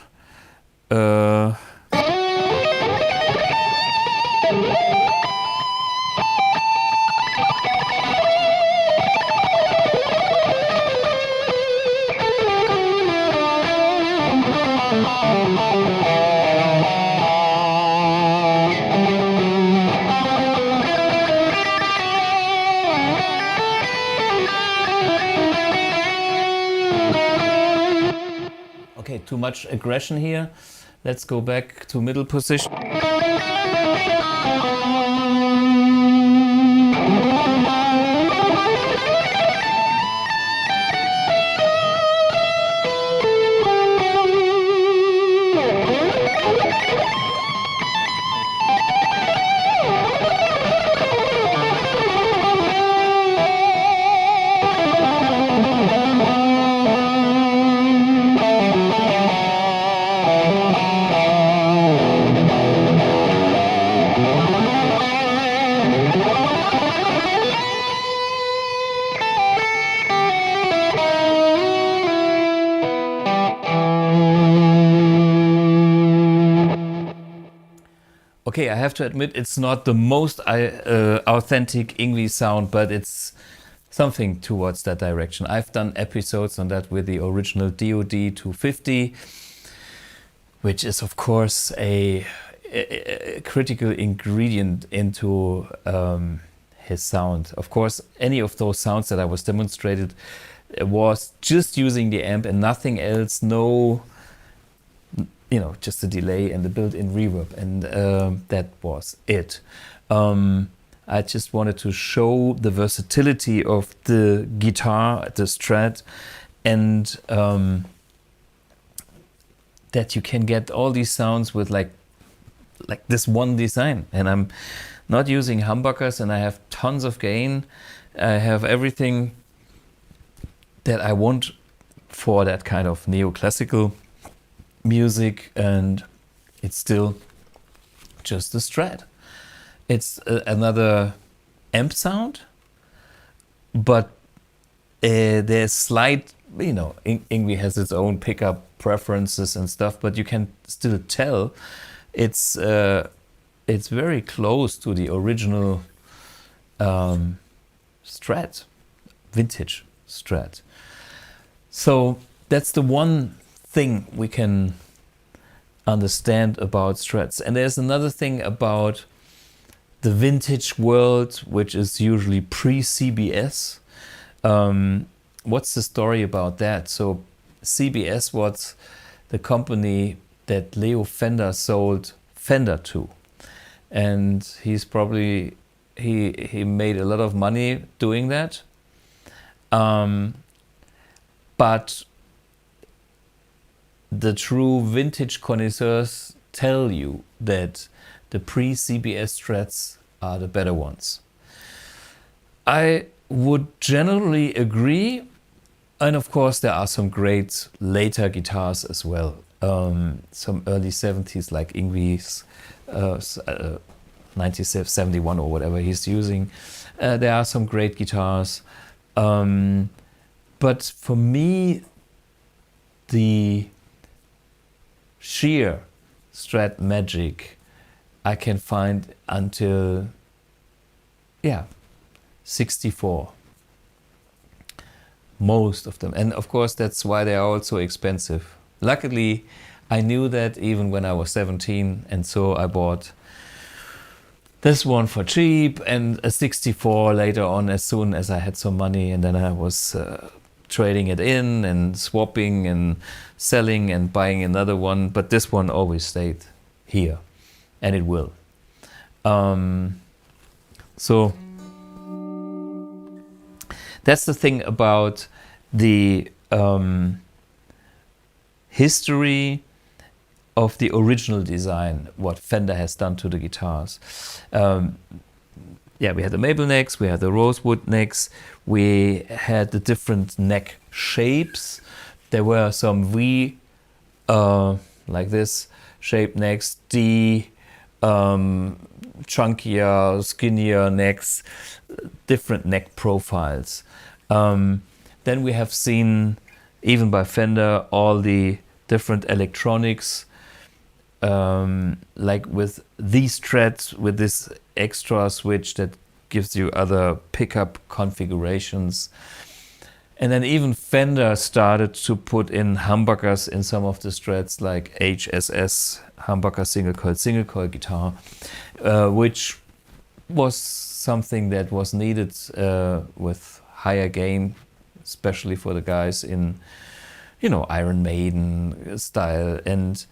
Okay, too much aggression here. Let's go back to middle position. okay, I have to admit it's not the most authentic Ingwie sound, but it's something towards that direction. I've done episodes on that with the original DoD 250, which is of course a critical ingredient into his sound. Of course, any of those sounds that I was demonstrated was just using the amp and nothing else, no, you know, just the delay and the built-in reverb, and that was it. I just wanted to show the versatility of the guitar, the Strat, and that you can get all these sounds with like this one design. And I'm not using humbuckers, and I have tons of gain. I have everything that I want for that kind of neoclassical music, and it's still just a Strat. It's another amp sound, but there's slight, you know, Ingwie has its own pickup preferences and stuff, but you can still tell it's very close to the original Strat, vintage Strat. So that's the one thing we can understand about Strats. And there's another thing about the vintage world, which is usually pre-CBS. What's the story about that? So CBS was the company that Leo Fender sold Fender to. And he's probably, he made a lot of money doing that. But the true vintage connoisseurs tell you that the pre-CBS Strats are the better ones. I would generally agree, and of course there are some great later guitars as well. Some early 70s like Ingwie's 1971 or whatever he's using. There are some great guitars. But for me, the sheer Strat magic I can find until, yeah, 64. Most of them. And of course, that's why they are all so expensive. Luckily, I knew that even when I was 17, and so I bought this one for cheap and a 64 later on as soon as I had some money, and then I was trading it in and swapping and selling and buying another one, but this one always stayed here, and it will. So that's the thing about the history of the original design, what Fender has done to the guitars. Yeah, we had the maple necks, we had the rosewood necks, we had the different neck shapes. There were some V, like this, shaped necks, D, chunkier, skinnier necks, different neck profiles. Then we have seen, even by Fender, all the different electronics, like with these Strats, with this extra switch that gives you other pickup configurations. And then even Fender started to put in humbuckers in some of the Strats, like HSS, humbucker single coil guitar, which was something that was needed with higher gain, especially for the guys in, you know, Iron Maiden style. And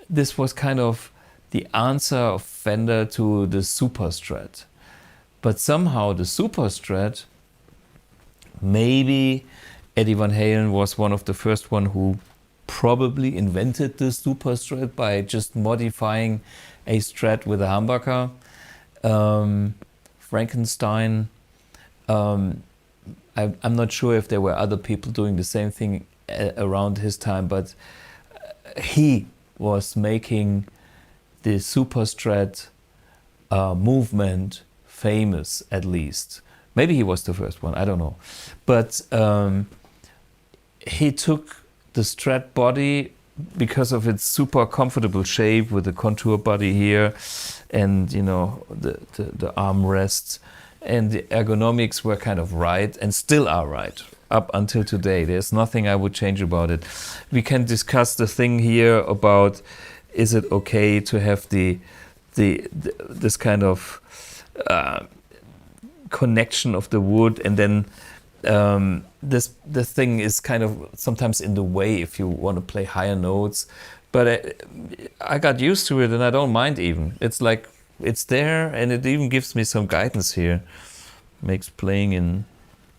this was kind of the answer of Fender to the Super Strat. But somehow the Super Strat, maybe Eddie Van Halen was one of the first one who probably invented the Super Strat by just modifying a Strat with a humbucker. Frankenstein. I'm not sure if there were other people doing the same thing around his time, but he was making the Super Strat movement famous, at least. Maybe he was the first one, I don't know. But he took the Strat body because of its super comfortable shape with the contour body here, and you know the armrests, and the ergonomics were kind of right and still are right up until today. There's nothing I would change about it. We can discuss the thing here about, is it okay to have this kind of connection of the wood, and then the thing is kind of sometimes in the way if you want to play higher notes. But I got used to it, and I don't mind even. It's like it's there, and it even gives me some guidance here. Makes playing in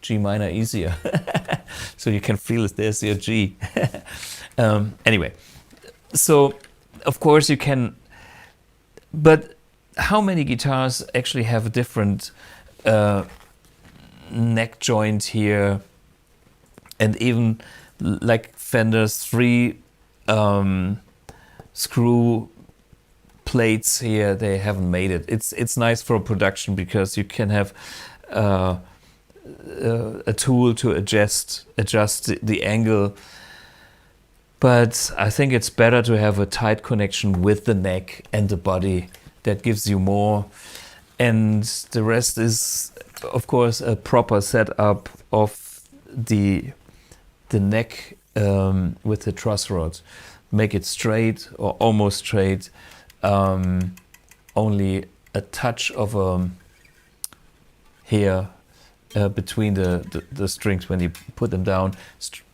G minor easier. So you can feel it, there's your G. Anyway, so of course you can, but how many guitars actually have a different neck joint here, and even like Fender's 3 screw plates here, they haven't made it. It's nice for production because you can have a tool to adjust the angle, but I think it's better to have a tight connection with the neck and the body. That gives you more, and the rest is of course a proper setup of the neck with the truss rod. Make it straight or almost straight, only a touch of here between the strings when you put them down,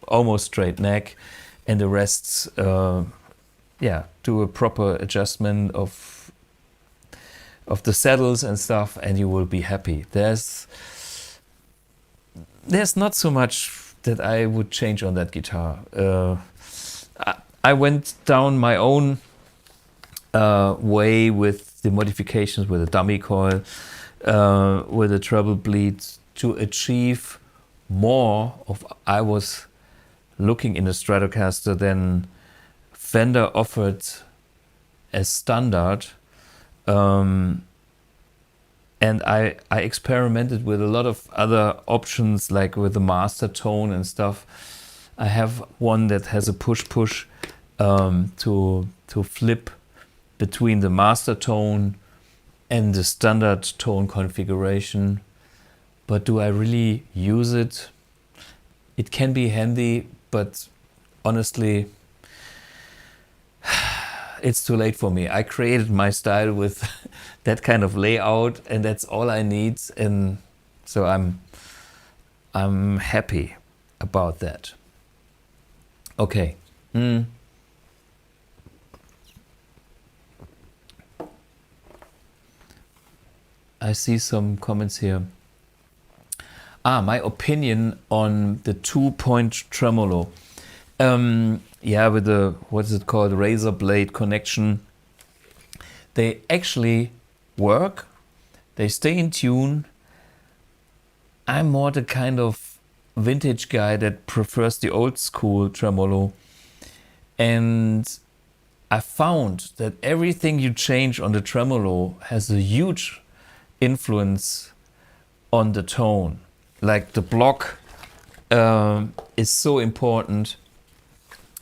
almost straight neck, and the rest yeah, do a proper adjustment of the saddles and stuff, and you will be happy. There's not so much that I would change on that guitar. I went down my own way with the modifications, with a dummy coil, with a treble bleed, to achieve more of I was looking in the Stratocaster than Fender offered as standard. And I experimented with a lot of other options, like with the master tone and stuff. I have one that has a push-push to flip between the master tone and the standard tone configuration. But do I really use it? It can be handy, but honestly, it's too late for me. I created my style with that kind of layout, and that's all I need, and so I'm happy about that. Okay. I see some comments here. My opinion on the 2-point tremolo. Yeah, with the, what is it called, razor blade connection. They actually work. They stay in tune. I'm more the kind of vintage guy that prefers the old school tremolo. And I found that everything you change on the tremolo has a huge influence on the tone. Like the block is so important.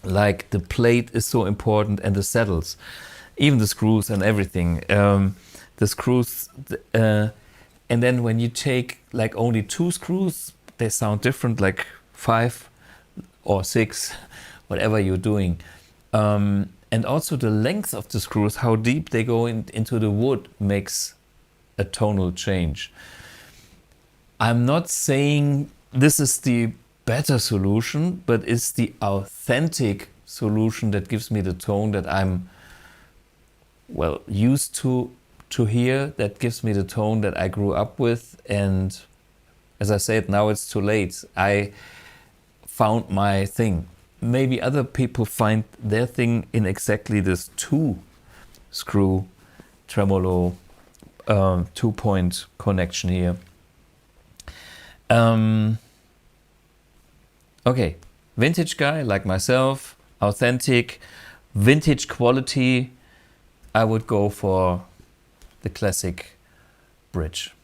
Like the plate is so important, and the saddles, even the screws and everything. The screws, and then when you take like only 2 screws, they sound different, like 5 or 6, whatever you're doing. And also the length of the screws, how deep they go into the wood, makes a tonal change. I'm not saying this is the better solution, but it's the authentic solution that gives me the tone that I'm well used to hear, that gives me the tone that I grew up with. And as I said, now it's too late. I found my thing. Maybe other people find their thing in exactly this 2-screw tremolo 2-point connection here. Okay, vintage guy like myself, authentic, vintage quality, I would go for the classic bridge.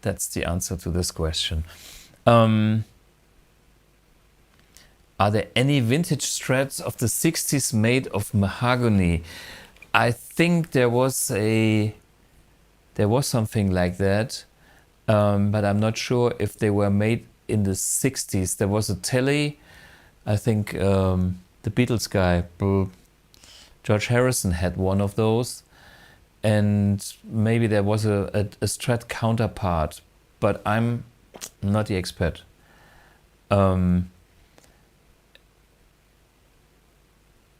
That's the answer to this question. Are there any vintage Strats of the 60s made of mahogany? I think there was something like that, but I'm not sure if they were made in the 60s. There was a telly, I think the Beatles guy, George Harrison, had one of those, and maybe there was a Strat counterpart, but I'm not the expert.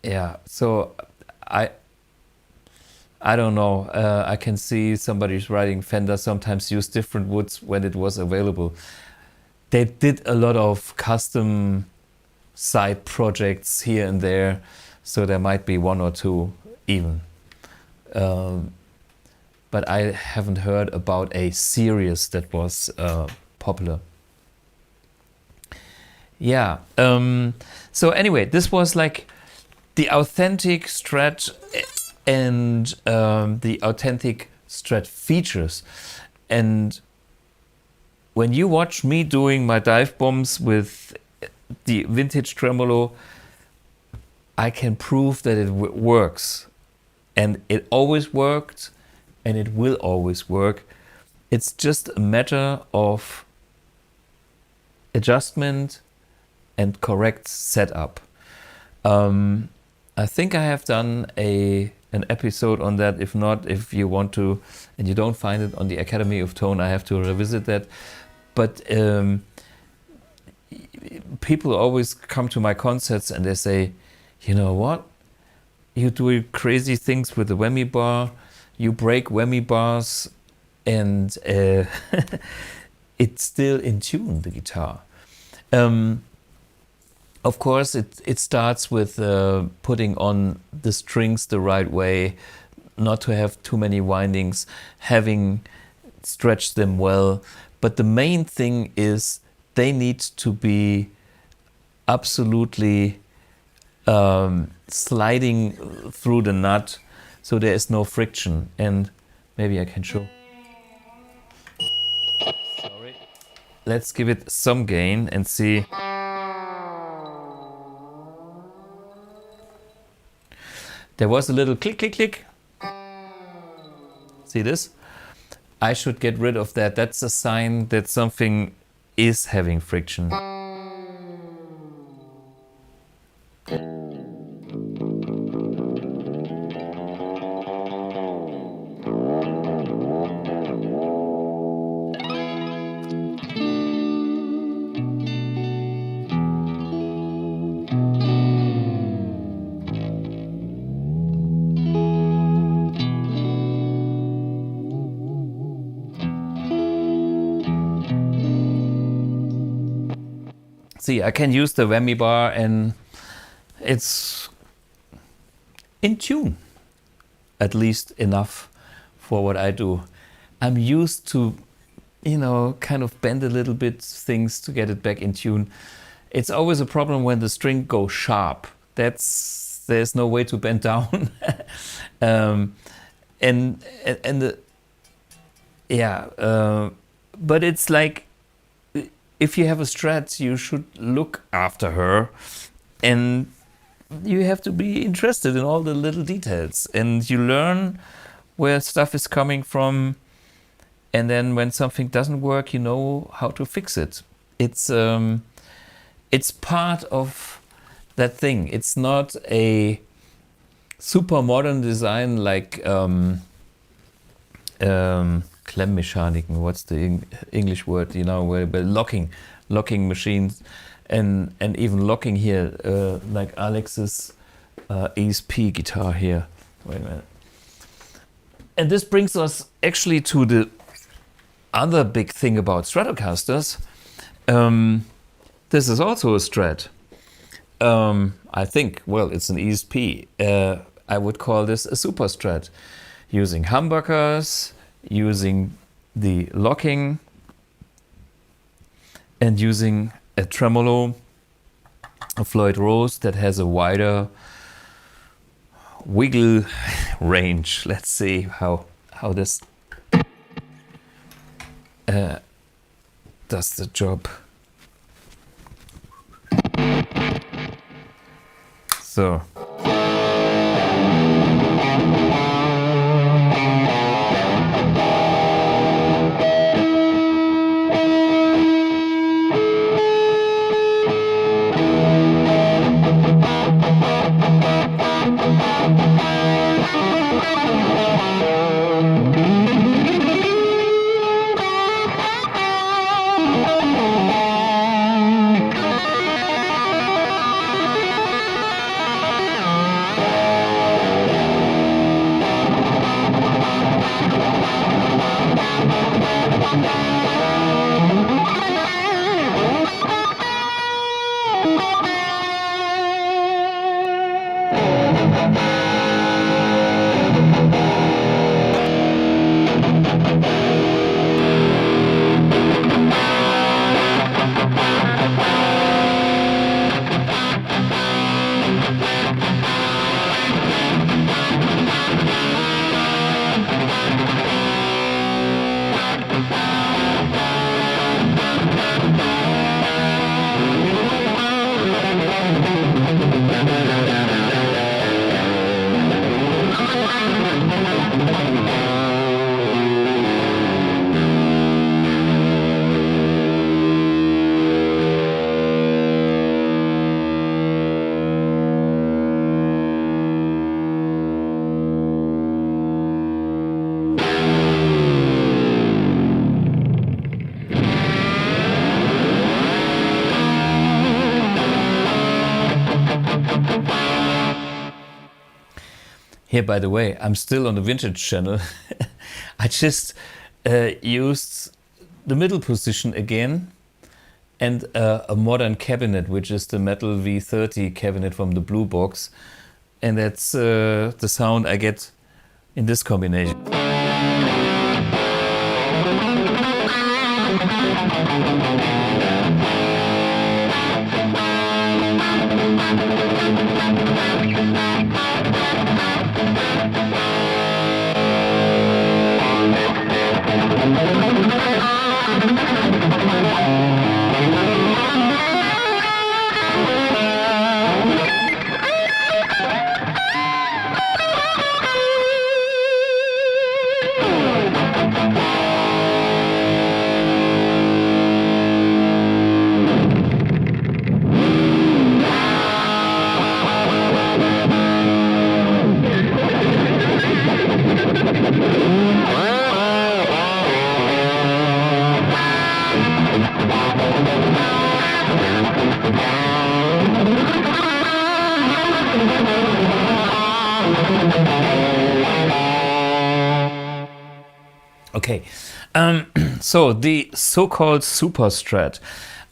Yeah, so I don't know. I can see somebody's writing Fender sometimes use different woods when it was available. They did a lot of custom side projects here and there, so there might be one or two even. But I haven't heard about a series that was popular. Yeah. So anyway, this was like the authentic Strat and the authentic Strat features. And when you watch me doing my dive bombs with the vintage tremolo, I can prove that it works. And it always worked, and it will always work. It's just a matter of adjustment and correct setup. I think I have done an episode on that. If not, if you want to and you don't find it on the Academy of Tone, I have to revisit that. But people always come to my concerts and they say, you know what? You do crazy things with the whammy bar. You break whammy bars, and it's still in tune, the guitar. Of course, it starts with putting on the strings the right way, not to have too many windings, having stretched them well. But the main thing is they need to be absolutely sliding through the nut, so there is no friction. And maybe I can show. Sorry. Let's give it some gain and see. There was a little click, click, click. See this? I should get rid of that. That's a sign that something is having friction. See, I can use the whammy bar and it's in tune, at least enough for what I do. I'm used to, you know, kind of bend a little bit things to get it back in tune. It's always a problem when the string goes sharp. There's no way to bend down. But it's like, if you have a Strat, you should look after her, and you have to be interested in all the little details, and you learn where stuff is coming from, and then when something doesn't work, you know how to fix it. It's part of that thing. It's not a super modern design like Klemmmechaniken, what's the English word, you know, where locking machines and even locking here, like Alex's ESP guitar here. Wait a minute. And this brings us actually to the other big thing about Stratocasters. This is also a Strat. I think, well, it's an ESP. I would call this a super Strat, using humbuckers, using the locking, and using a tremolo, a Floyd Rose that has a wider wiggle range. Let's see how this does the job. So. Here, by the way, I'm still on the vintage channel. I just used the middle position again and a modern cabinet, which is the metal V30 cabinet from the Blue box. And that's the sound I get in this combination. Okay, so the so-called Super Strat.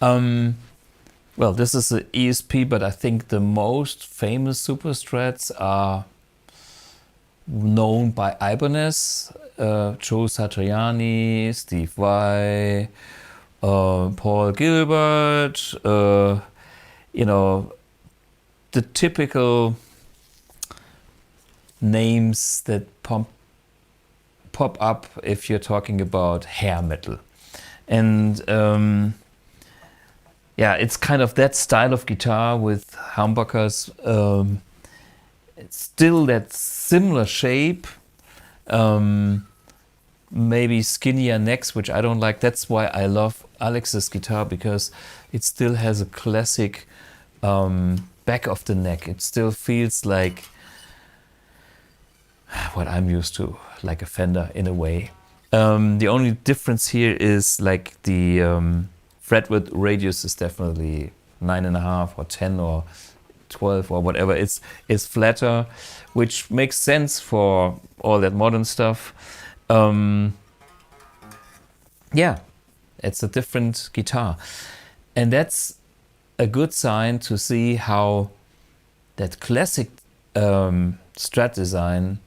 Well, this is an ESP, but I think the most famous Super Strats are known by Ibanez, Joe Satriani, Steve Vai, Paul Gilbert, you know, the typical names that pop up if you're talking about hair metal. And yeah, it's kind of that style of guitar with humbuckers. It's still that similar shape, maybe skinnier necks, which I don't like. That's why I love Alex's guitar, because it still has a classic back of the neck. It still feels like what I'm used to, like a Fender in a way. The only difference here is like the fretwork radius is definitely 9.5 or 10 or 12 or whatever. It's flatter, which makes sense for all that modern stuff. Yeah, it's a different guitar. And that's a good sign to see how that classic Strat design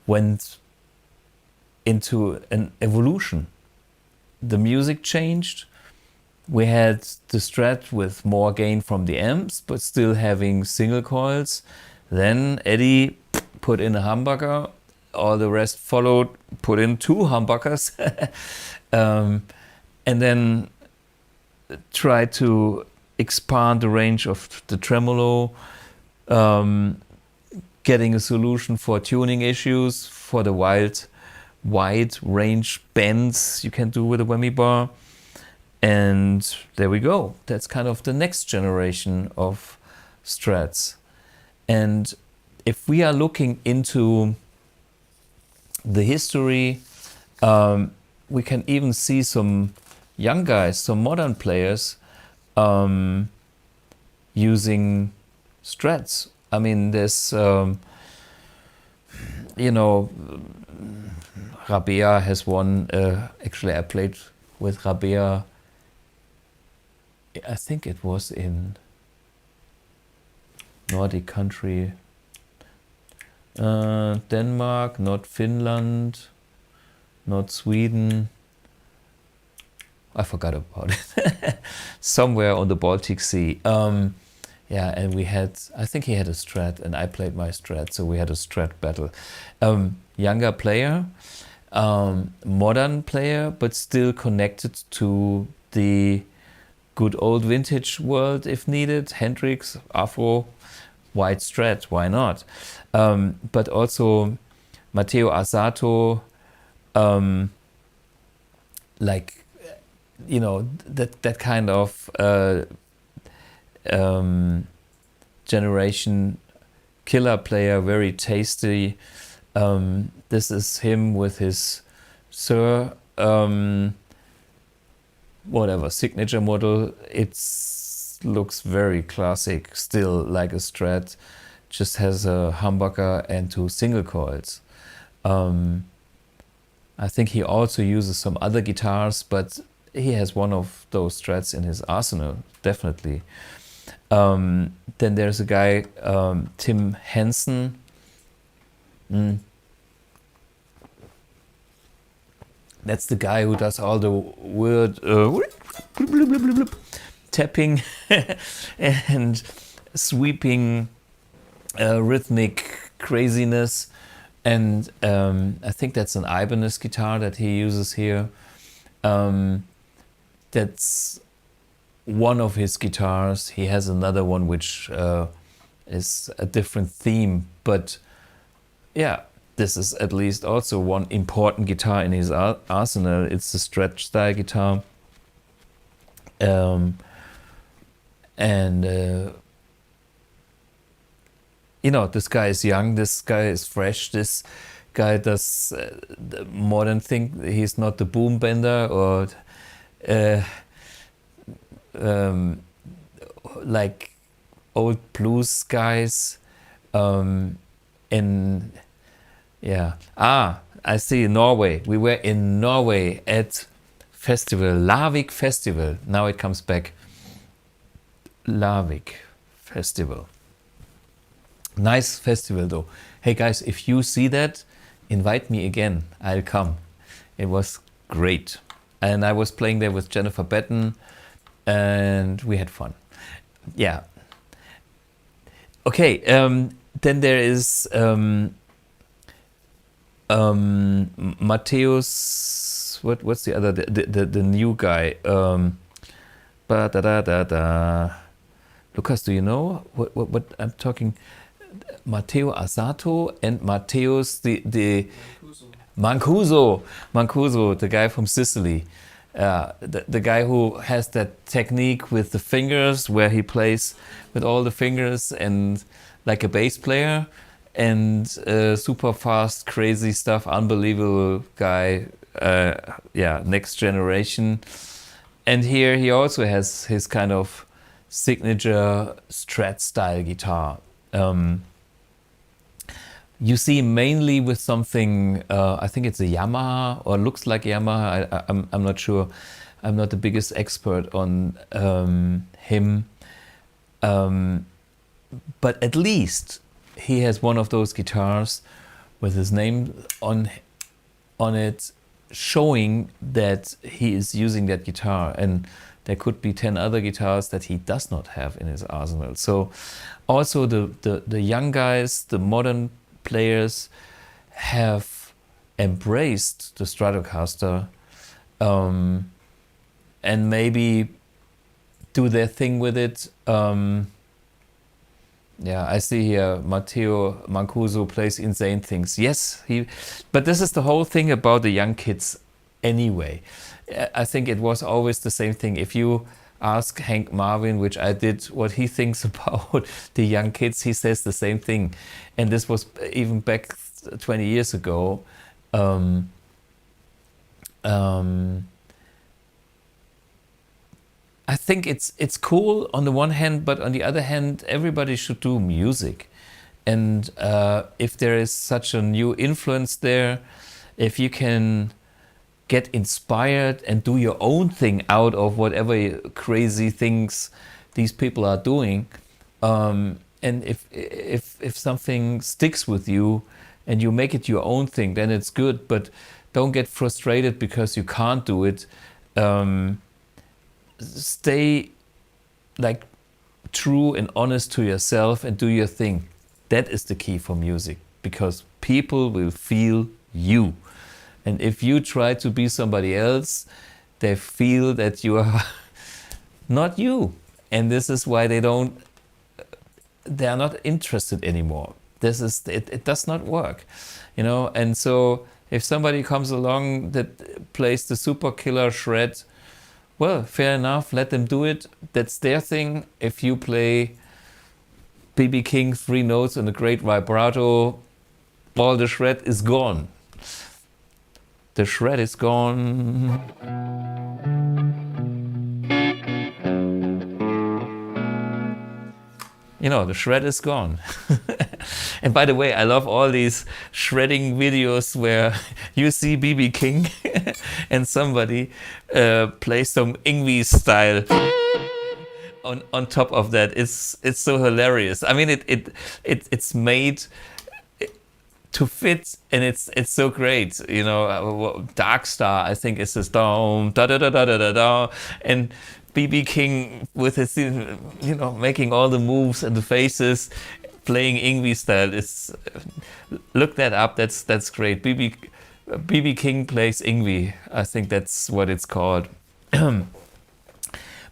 went into an evolution. The music changed. We had the Strat with more gain from the amps, but still having single coils. Then Eddie put in a humbucker. All the rest followed, put in 2 humbuckers. And then tried to expand the range of the tremolo. getting a solution for tuning issues, for the wide range bends you can do with a whammy bar. And there we go. That's kind of the next generation of Strats. And if we are looking into the history, we can even see some young guys, some modern players using Strats. I mean, there's, you know, Rabea has one. Actually, I played with Rabea. I think it was in Nordic country, Denmark, not Finland, not Sweden. I forgot about it. Somewhere on the Baltic Sea. Yeah, and we had, I think he had a Strat and I played my Strat, so we had a Strat battle. Younger player, modern player, but still connected to the good old vintage world if needed. Hendrix, Afro, white Strat, why not? But also Matteo Asato, like, you know, that kind of generation killer player, very tasty. This is him with his Sir whatever signature model. It looks very classic, still like a Strat, just has a humbucker and 2 single coils. I think he also uses some other guitars, but he has one of those Strats in his arsenal, definitely. Then there's a guy, Tim Henson. That's the guy who does all the weird tapping and sweeping rhythmic craziness. And I think that's an Ibanez guitar that he uses here. That's one of his guitars. He has another one which is a different theme, but yeah, this is at least also one important guitar in his arsenal. It's the Strat style guitar. You know, this guy is young, this guy is fresh, this guy does the modern thing. He's not the boom bender or like old blues guys. Yeah. I see Norway. We were in Norway at festival, Larvik Festival. Now it comes back. Larvik Festival. Nice festival though. Hey guys, if you see that, invite me again. I'll come. It was great. And I was playing there with Jennifer Batten and we had fun. Yeah. Okay, then there is Matthäus, what's the other, the new guy? Lucas, do you know what I'm talking? Matteo Asato and Matthäus the Mancuso, the guy from Sicily. The guy who has that technique with the fingers where he plays with all the fingers and like a bass player, and super fast, crazy stuff, unbelievable guy. Yeah, next generation. And here he also has his kind of signature Strat style guitar. You see mainly with something, I think it's a Yamaha or looks like Yamaha. I'm not sure. I'm not the biggest expert on him. But at least he has one of those guitars with his name on it, showing that he is using that guitar. And there could be 10 other guitars that he does not have in his arsenal. So also the young guys, the modern players have embraced the Stratocaster and maybe do their thing with it. Yeah, I see here Matteo Mancuso plays insane things. Yes, but this is the whole thing about the young kids anyway. I think it was always the same thing. If you ask Hank Marvin, which I did, what he thinks about the young kids, he says the same thing. And this was even back 20 years ago. Um, um, I think it's cool on the one hand, but on the other hand, everybody should do music. And if there is such a new influence there, if you can get inspired and do your own thing out of whatever crazy things these people are doing, and if something sticks with you and you make it your own thing, then it's good. But don't get frustrated because you can't do it. Stay like true and honest to yourself and do your thing. That is the key for music, because people will feel you. And if you try to be somebody else, they feel that you are not you. And this is why they are not interested anymore. It does not work, you know. And so if somebody comes along that plays the super killer shred, well, fair enough, let them do it. That's their thing. If you play B.B. King 3 notes and a great vibrato, all the shred is gone. The shred is gone. You know, the shred is gone. And by the way, I love all these shredding videos where you see B.B. King and somebody plays some Yngwie style on top of that. It's so hilarious. I mean, it's made to fit, and it's so great. You know, Dark Star, I think, is this da da da da da da da, and B.B. King with his, you know, making all the moves and the faces, playing Yngwie style. Look that up. That's great. B.B. King plays Yngwie. I think that's what it's called. But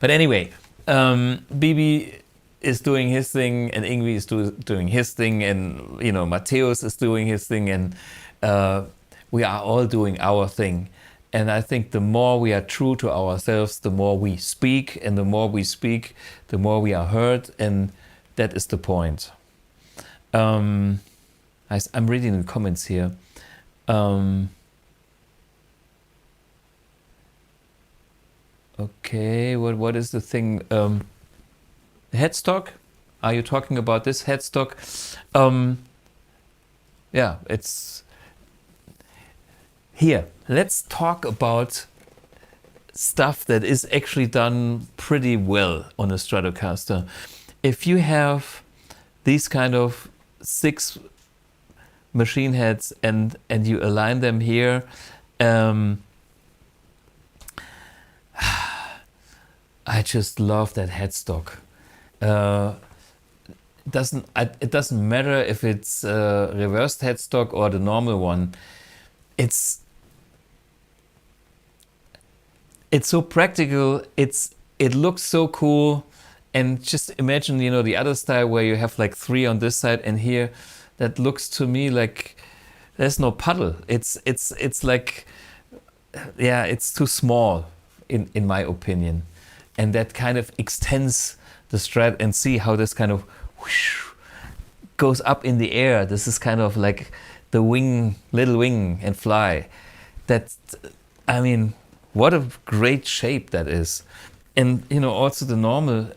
anyway, B.B. is doing his thing, and Yngwie is doing his thing, and you know, Matthäus is doing his thing, and we are all doing our thing. And I think the more we are true to ourselves, the more we speak, and the more we speak, the more we are heard, and that is the point. I'm reading the comments here. Okay, what is the thing? Headstock? Are you talking about this headstock? Yeah, it's here. Let's talk about stuff that is actually done pretty well on a Stratocaster. If you have these kind of 6 machine heads and you align them here, I just love that headstock. It doesn't matter if it's reversed headstock or the normal one. It's so practical. It looks so cool. And just imagine, you know, the other style where you have like 3 on this side, and here that looks to me like there's no puddle. It's like, yeah, it's too small in my opinion. And that kind of extends the Strat, and see how this kind of whoosh, goes up in the air. This is kind of like the wing, little wing, and fly. I mean, what a great shape that is. And you know, also the normal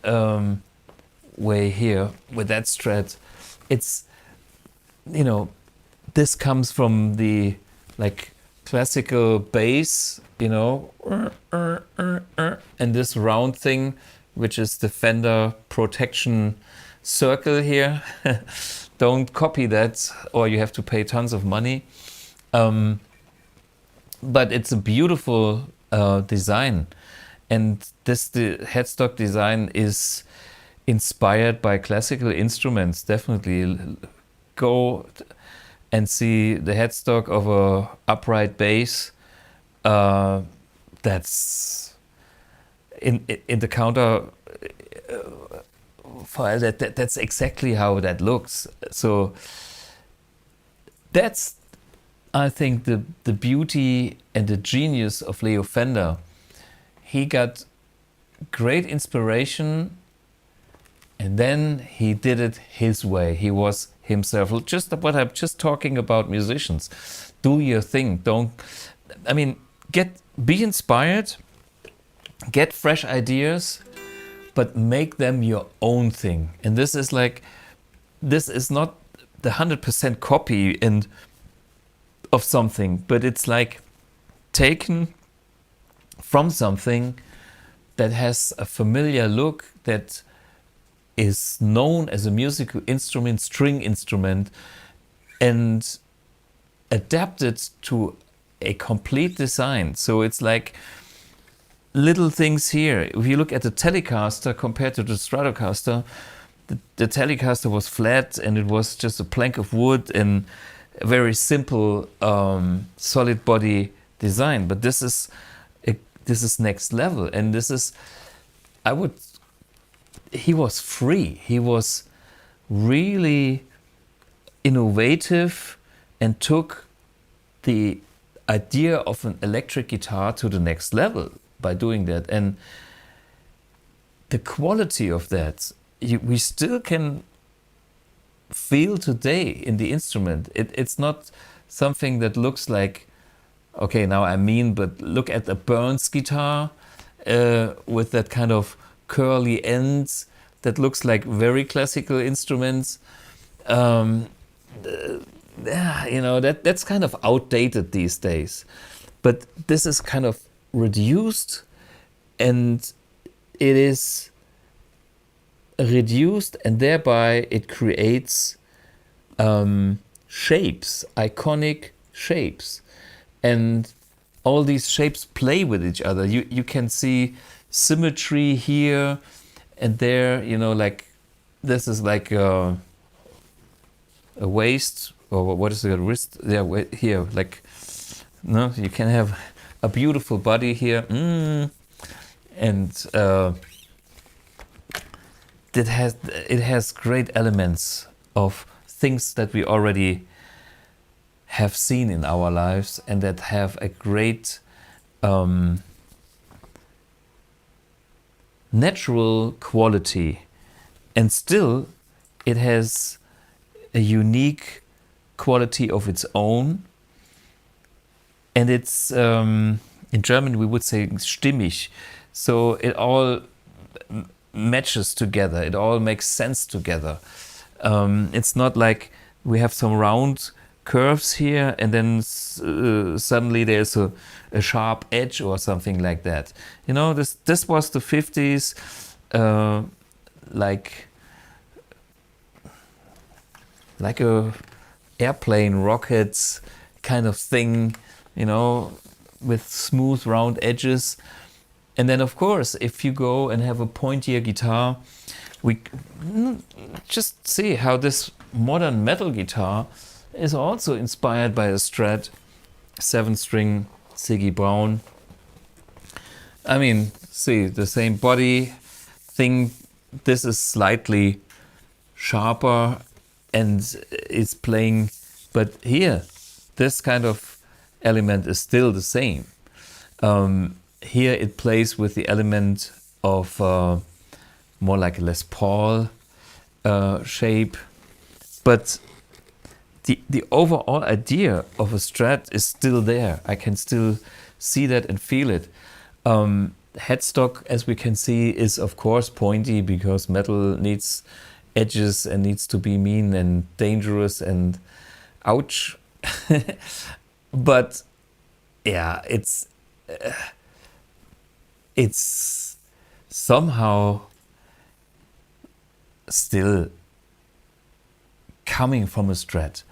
way here with that Strat, it's, you know, this comes from the like classical bass, you know, and this round thing, which is the Fender protection circle here. Don't copy that, or you have to pay tons of money. But it's a beautiful design. And the headstock design is inspired by classical instruments. Definitely go and see the headstock of a upright bass. That's in the counter. that's exactly how that looks. So that's, I think, the beauty and the genius of Leo Fender. He got great inspiration, and then he did it his way. He was himself. Just what I'm just talking about musicians. Do your thing. Don't, I mean, be inspired, get fresh ideas, but make them your own thing. And this is not the 100% copy of something, but it's like taken from something that has a familiar look, that is known as a musical instrument, string instrument, and adapted to a complete design. So it's like little things here. If you look at the Telecaster compared to the Stratocaster, the Telecaster was flat and it was just a plank of wood and a very simple solid body design. But this is next level, and this is, he was free. He was really innovative and took the idea of an electric guitar to the next level by doing that. And the quality of that, we still can feel today in the instrument. It's not something that looks like, okay, now I mean, but look at the Burns guitar with that kind of curly ends that looks like very classical instruments. That's kind of outdated these days. But this is kind of reduced, and it is reduced, and thereby it creates shapes, iconic shapes. And all these shapes play with each other. You can see symmetry here and there, like this is like a waist, or what is it, a wrist? Yeah, here, like, no, you can have a beautiful body here, and it has great elements of things that we already have seen in our lives, and that have a great natural quality, and still it has a unique quality of its own. And it's in German we would say stimmig, so it all matches together, it all makes sense together. It's not like we have some round curves here and then suddenly there's a sharp edge or something like that. This was the 50s, like a airplane rockets kind of thing, with smooth round edges. And then of course, if you go and have a pointier guitar, we just see how this modern metal guitar is also inspired by a Strat 7-string Ziggy Brown. I mean, see, the same body thing. This is slightly sharper and it's playing, but here, this kind of element is still the same. Here it plays with the element of more like a Les Paul shape, but the overall idea of a Strat is still there. I can still see that and feel it. Headstock, as we can see, is of course pointy because metal needs edges and needs to be mean and dangerous and ouch. But yeah, it's somehow still coming from a Strat.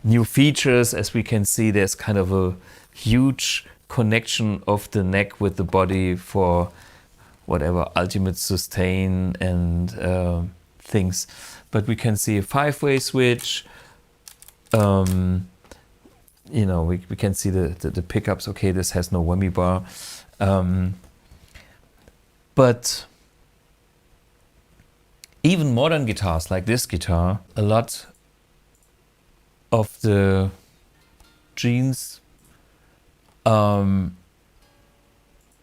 New features, as we can see, there's kind of a huge connection of the neck with the body for whatever ultimate sustain and things. But we can see a 5-way switch. We can see the pickups. Okay, this has no whammy bar. But even modern guitars like this guitar, a lot of the genes from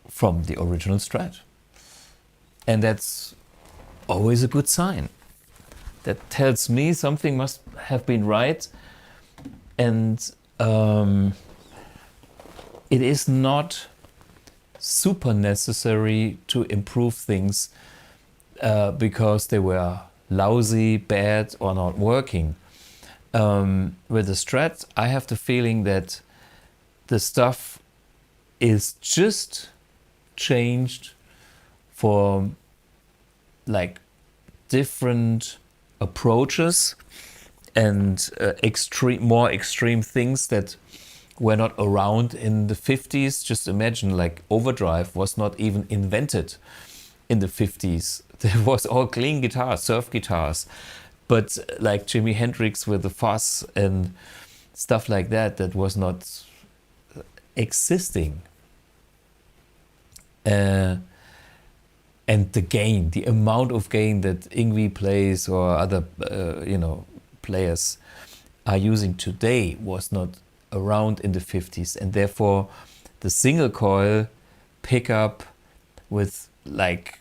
the original Strat. And that's always a good sign. That tells me something must have been right. And it is not super necessary to improve things because they were lousy, bad, or not working. With the Strat, I have the feeling that the stuff is just changed for like different approaches and more extreme things that were not around in the 50s. Just imagine, like, overdrive was not even invented in the 50s. There was all clean guitars, surf guitars, but like Jimi Hendrix with the fuzz and stuff like that, that was not existing. And the gain, the amount of gain that Yngwie plays or other players are using today was not around in the 50s, and therefore the single coil pickup with like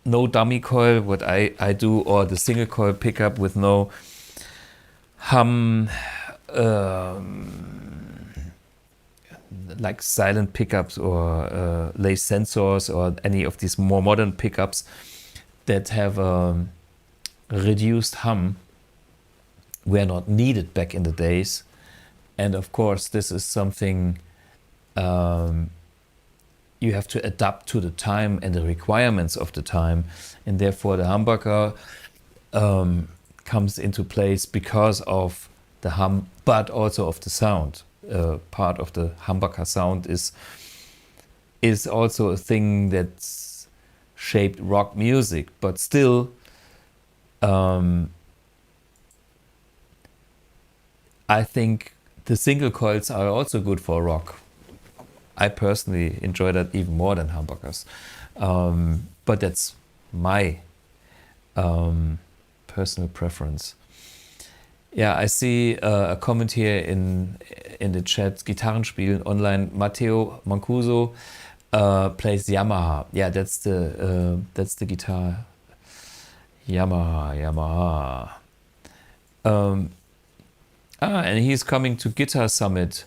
no dummy coil, what I do, or the single coil pickup with no hum, like silent pickups or lace sensors or any of these more modern pickups that have reduced hum were not needed back in the days. And of course, this is something you have to adapt to the time and the requirements of the time. And therefore the humbucker comes into place because of the hum, but also of the sound. Part of the humbucker sound is also a thing that's shaped rock music, but still I think the single coils are also good for rock. I personally enjoy that even more than humbuckers, but that's my personal preference. Yeah, I see a comment here in the chat. Gitarren spielen online. Matteo Mancuso plays Yamaha. Yeah, that's the guitar. Yamaha. And he's coming to Guitar Summit.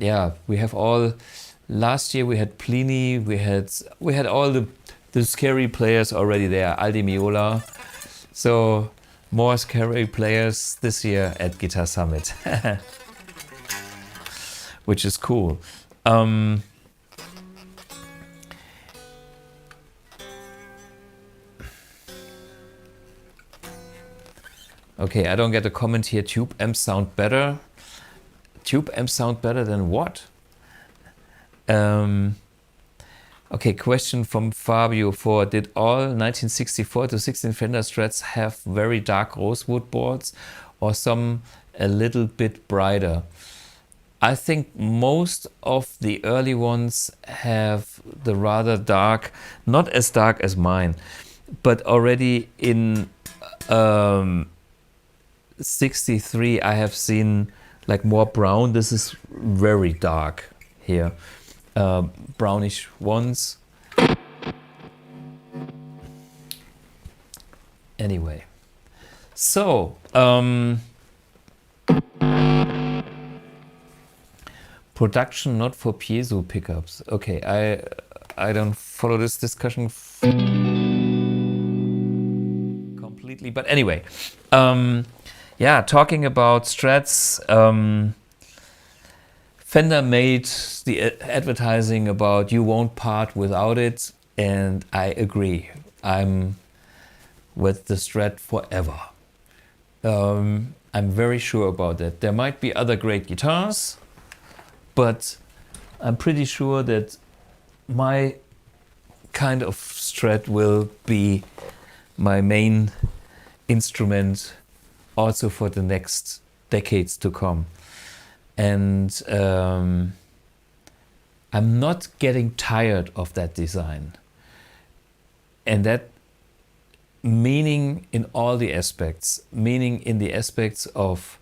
Yeah, we have all. Last year we had Plini. We had all the scary players already there. Aldi Meola. So more scary players this year at Guitar Summit, which is cool. Okay, I don't get a comment here. Tube amps sound better. Tube amps sound better than what? Okay, question from Fabio for: did all 1964 to 16 Fender Strats have very dark rosewood boards, or some a little bit brighter? I think most of the early ones have the rather dark, not as dark as mine, but already in 63 I have seen like more brown. This is very dark here. Brownish ones. Anyway, so production not for piezo pickups. Okay, I don't follow this discussion completely, but anyway, yeah, talking about Strats. Fender made the advertising about you won't part without it, and I agree. I'm with the Strat forever. I'm very sure about that. There might be other great guitars, but I'm pretty sure that my kind of Strat will be my main instrument also for the next decades to come. And I'm not getting tired of that design. And that meaning in all the aspects, meaning in the aspects of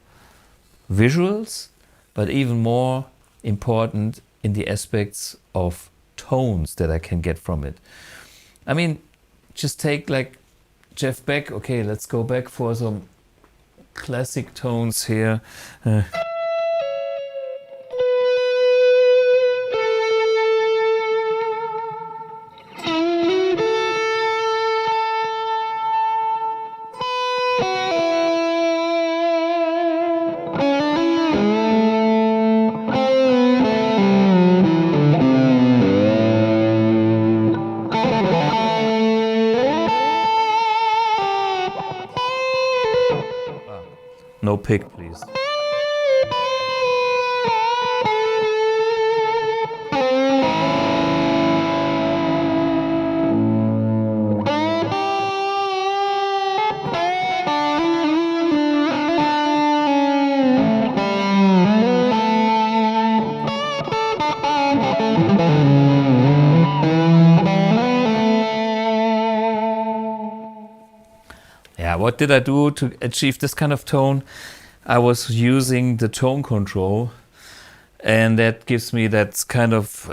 visuals, but even more important in the aspects of tones that I can get from it. I mean, just take like Jeff Beck. Okay, let's go back for some classic tones here. No pick, please. Yeah, what did I do to achieve this kind of tone? I was using the tone control, and that gives me that kind of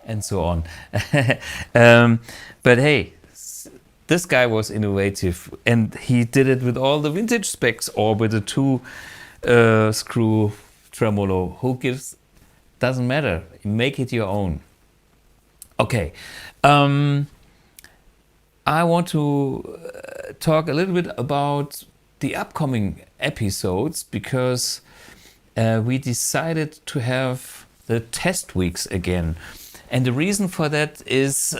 and so on. But hey, this guy was innovative, and he did it with all the vintage specs or with the 2 screw tremolo. Who gives? Doesn't matter. Make it your own. Okay. I want to talk a little bit about the upcoming episodes, because we decided to have the test weeks again. And the reason for that is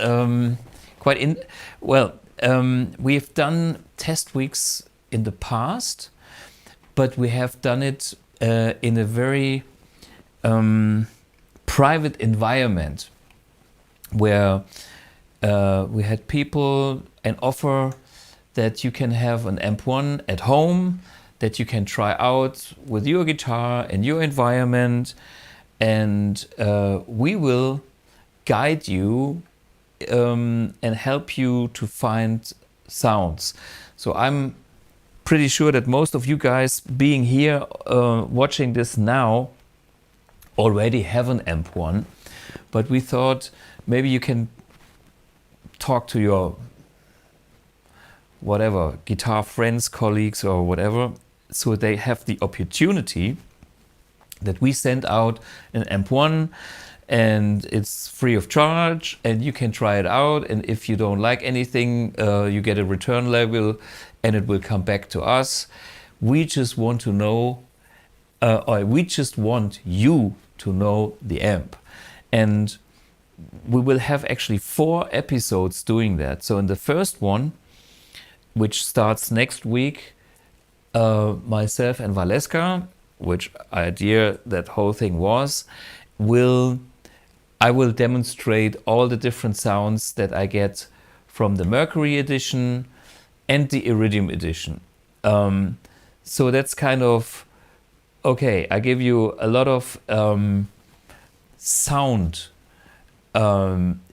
we've done test weeks in the past, but we have done it in a very private environment, where we had people and offer that you can have an amp 1 at home that you can try out with your guitar and your environment, and we will guide you and help you to find sounds. So I'm pretty sure that most of you guys being here watching this now already have an amp 1, but we thought maybe you can talk to your whatever guitar friends, colleagues or whatever, so they have the opportunity that we send out an amp 1, and it's free of charge, and you can try it out, and if you don't like anything, you get a return label and it will come back to us. We just want to know, or we just want you to know the amp, and we will have actually 4 episodes doing that. So in the first one, which starts next week, myself and Valeska, which idea that whole thing was, I will demonstrate all the different sounds that I get from the Mercury edition and the Iridium edition. So that's kind of, okay, I give you a lot of sound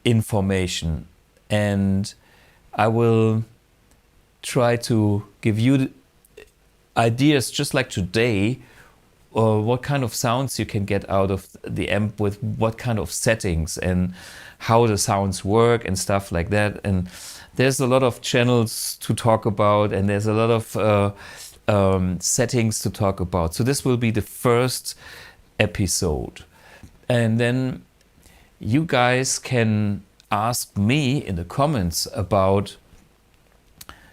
information, and I will try to give you ideas, just like today, what kind of sounds you can get out of the amp with what kind of settings and how the sounds work and stuff like that. And there's a lot of channels to talk about, and there's a lot of settings to talk about. So this will be the first episode. And then you guys can ask me in the comments about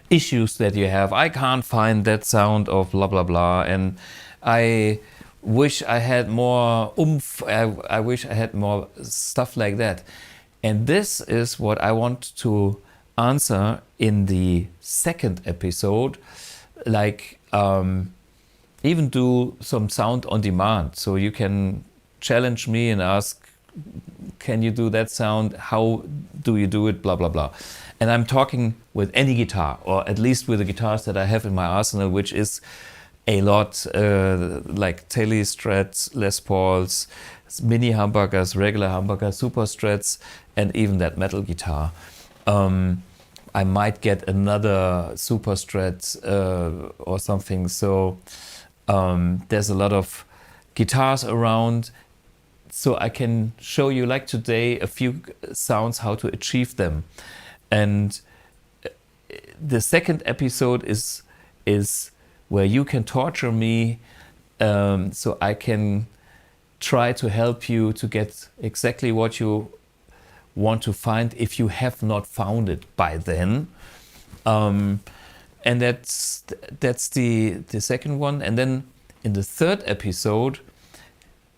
issues that you have. I can't find that sound of blah blah blah, and I wish I had more oomph, I wish I had more stuff like that. And this is what I want to answer in the second episode, like even do some sound on demand. So you can challenge me and ask, can you do that sound? How do you do it? Blah, blah, blah. And I'm talking with any guitar, or at least with the guitars that I have in my arsenal, which is a lot, like Tele Strats, Les Pauls, mini humbuckers, regular humbuckers, super Strats, and even that metal guitar. I might get another super Strat or something. So there's a lot of guitars around, so I can show you, like today, a few sounds, how to achieve them. And the second episode is where you can torture me, so I can try to help you to get exactly what you want to find if you have not found it by then. And that's the second one. And then in the third episode,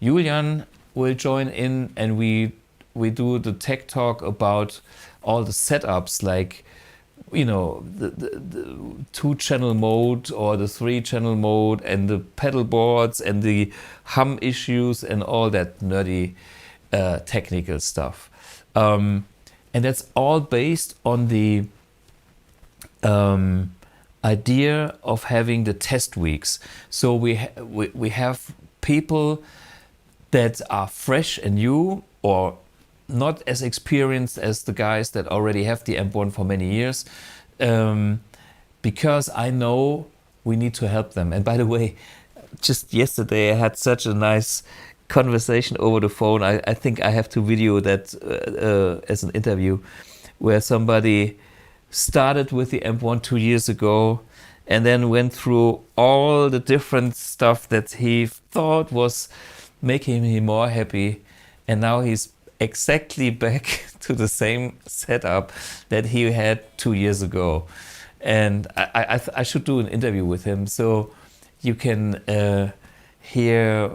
Julian will join in, and we do the tech talk about all the setups, like, you know, the 2-channel mode or the 3-channel mode, and the pedal boards and the hum issues and all that nerdy technical stuff. And that's all based on the idea of having the test weeks. So we have people that are fresh and new, or not as experienced as the guys that already have the Amp1 for many years, because I know we need to help them. And by the way, just yesterday I had such a nice conversation over the phone. I think I have to video that as an interview, where somebody started with the Amp1 2 years ago and then went through all the different stuff that he thought was making him more happy, and now he's exactly back to the same setup that he had 2 years ago. And I should do an interview with him, so you can hear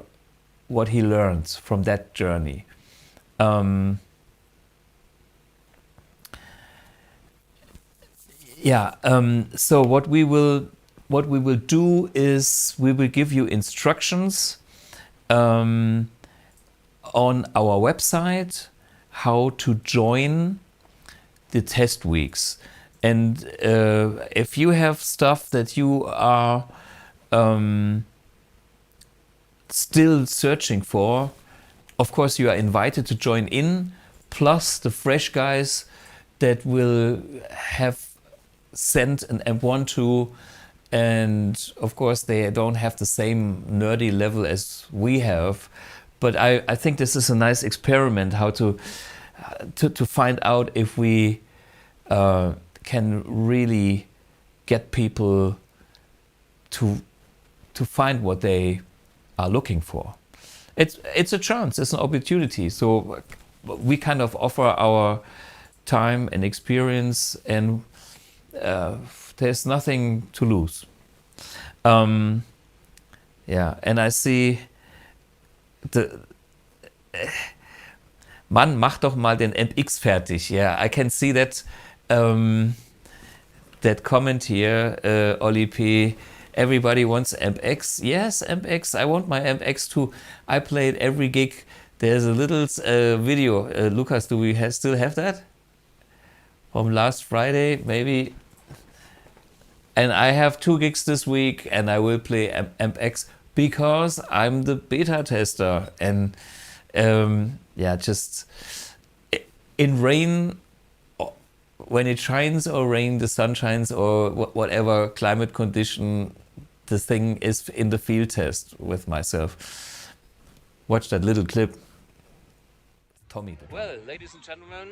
what he learns from that journey. So what we will do is we will give you instructions on our website how to join the test weeks. And if you have stuff that you are still searching for, of course you are invited to join in, plus the fresh guys that will have sent an Amp1 to, and of course they don't have the same nerdy level as we have. But I think this is a nice experiment, how to find out if we can really get people to find what they are looking for. It's a chance, it's an opportunity. So we kind of offer our time and experience, and there's nothing to lose. And I see Mann, mach doch mal den MX fertig. Yeah, I can see that that comment here, Oli P. Everybody wants MX. Yes, MX. I want my MX too. I play it every gig. There's a little video. Lucas, do we still have that? From last Friday, maybe. And I have 2 gigs this week, and I will play MX because I'm the beta tester. And just in rain, when it shines or rain, the sun shines or whatever climate condition, the thing is in the field test with myself. Watch that little clip. Tommy. Well, ladies and gentlemen,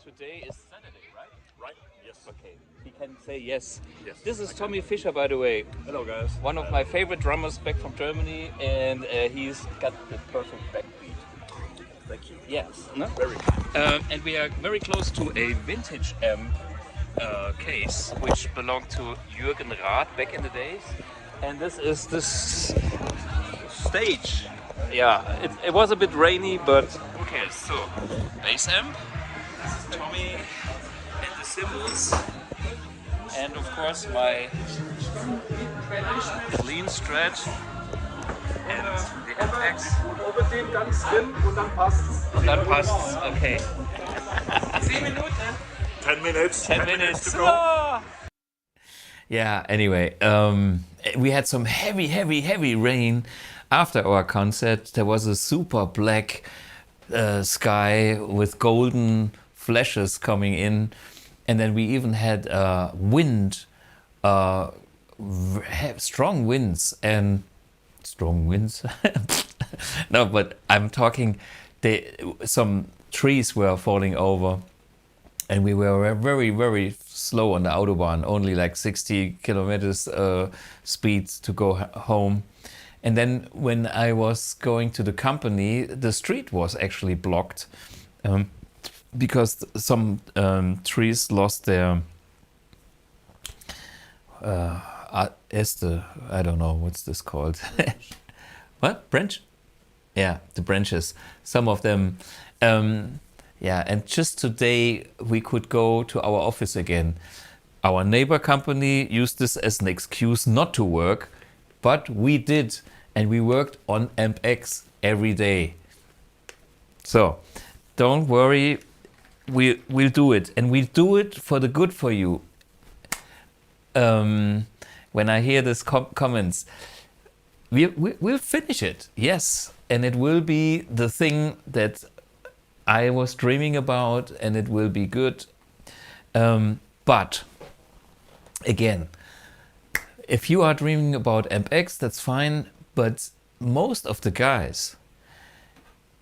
today is Saturday, right? Right, yes. Okay, he can say yes. Yes. This is Tommy Fischer, by the way. Hello, guys. One of my favorite drummers back from Germany, and he's got the perfect backbeat. Thank you. Yes. No? Very good. And we are very close to a vintage amp case, which belonged to Jürgen Rath back in the days. And this is this stage. Yeah, it was a bit rainy, but who cares? So, bass amp, Tommy and the cymbals, and of course my clean Strat and the FX. Oben den ganz drin und dann passt's. Und dann passt's, okay. 10 Minuten. 10 minutes. 10 minutes to go. Ah! Yeah, anyway, we had some heavy rain after our concert. There was a super black sky with golden flashes coming in. And then we even had wind, strong winds and strong winds. No, but I'm talking, some trees were falling over. And we were very slow on the Autobahn, only like 60 kilometers speed to go home. And then when I was going to the company, the street was actually blocked because some trees lost their I don't know, what's this called? What? Branch? Yeah, the branches. Some of them. Yeah, and just today we could go to our office again. Our neighbor company used this as an excuse not to work, but we did, and we worked on AmpX every day. So, don't worry, we'll do it, and we'll do it for the good for you. When I hear these comments, we'll finish it, yes, and it will be the thing that I was dreaming about, and it will be good. But again, if you are dreaming about AmpX, that's fine. But most of the guys,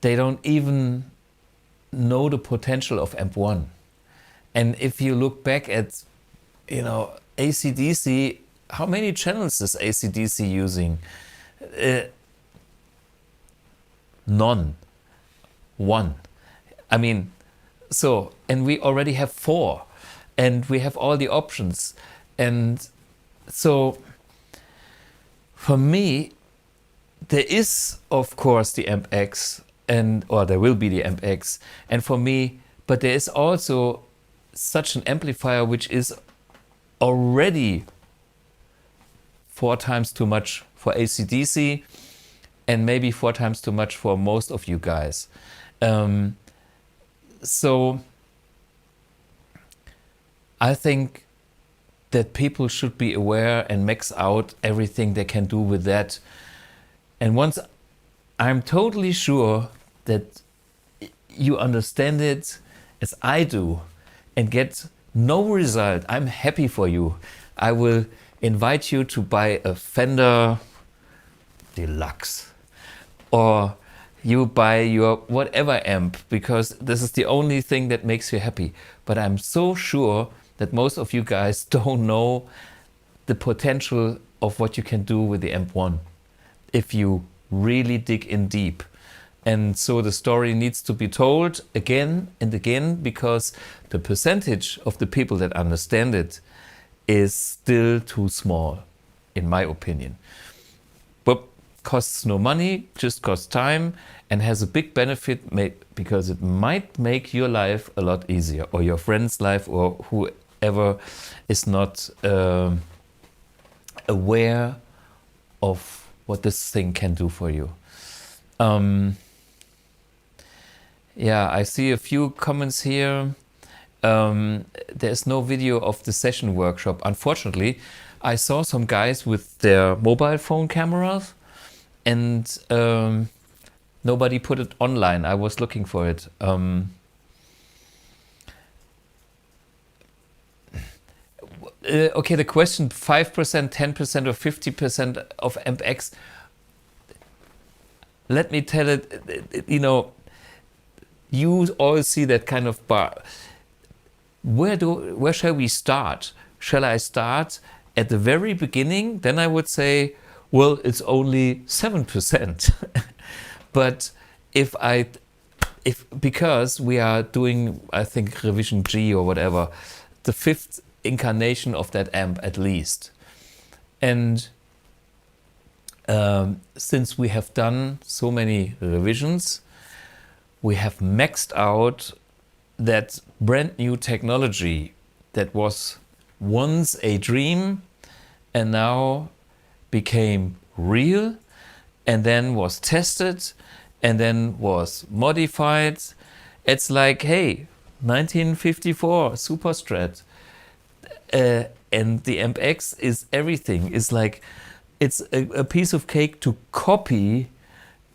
they don't even know the potential of Amp1. And if you look back at, AC/DC, how many channels is AC/DC using? None. One. I mean, so, and we already have 4, and we have all the options. And so, for me, there is, of course, the AmpX, or there will be the AmpX, and for me, but there is also such an amplifier which is already 4 times too much for AC/DC, and maybe 4 times too much for most of you guys. So I think that people should be aware and max out everything they can do with that. And once I'm totally sure that you understand it as I do and get no result, I'm happy for you. I will invite you to buy a Fender Deluxe, or you buy your whatever amp, because this is the only thing that makes you happy. But I'm so sure that most of you guys don't know the potential of what you can do with the Amp1 if you really dig in deep. And so the story needs to be told again and again, because the percentage of the people that understand it is still too small, in my opinion. But costs no money, just costs time, and has a big benefit because it might make your life a lot easier, or your friend's life, or whoever is not aware of what this thing can do for you. Yeah, I see a few comments here. There's no video of the session workshop. Unfortunately, I saw some guys with their mobile phone cameras, and nobody put it online. I was looking for it. Okay, the question 5%, 10% or 50% of AmpX. Let me tell it, you all see that kind of bar. Where shall we start? Shall I start at the very beginning? Then I would say, well, it's only 7%. But because we are doing, I think, revision G or whatever, the 5th incarnation of that amp at least. And since we have done so many revisions, we have maxed out that brand new technology that was once a dream and now became real and then was tested and then was modified. It's like, hey, 1954 Super Strat, and the Amp X is everything. It's like, it's a piece of cake to copy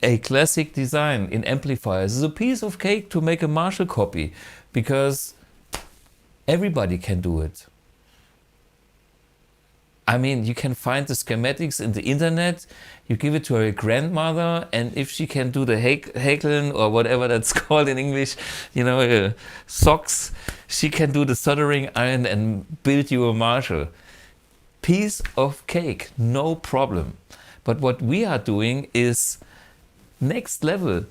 a classic design in amplifiers. It's a piece of cake to make a Marshall copy, because everybody can do it. I mean, you can find the schematics in the internet, you give it to your grandmother, and if she can do the häkeln or whatever that's called in English, you know, socks, she can do the soldering iron and build you a Marshall. Piece of cake, no problem. But what we are doing is next level,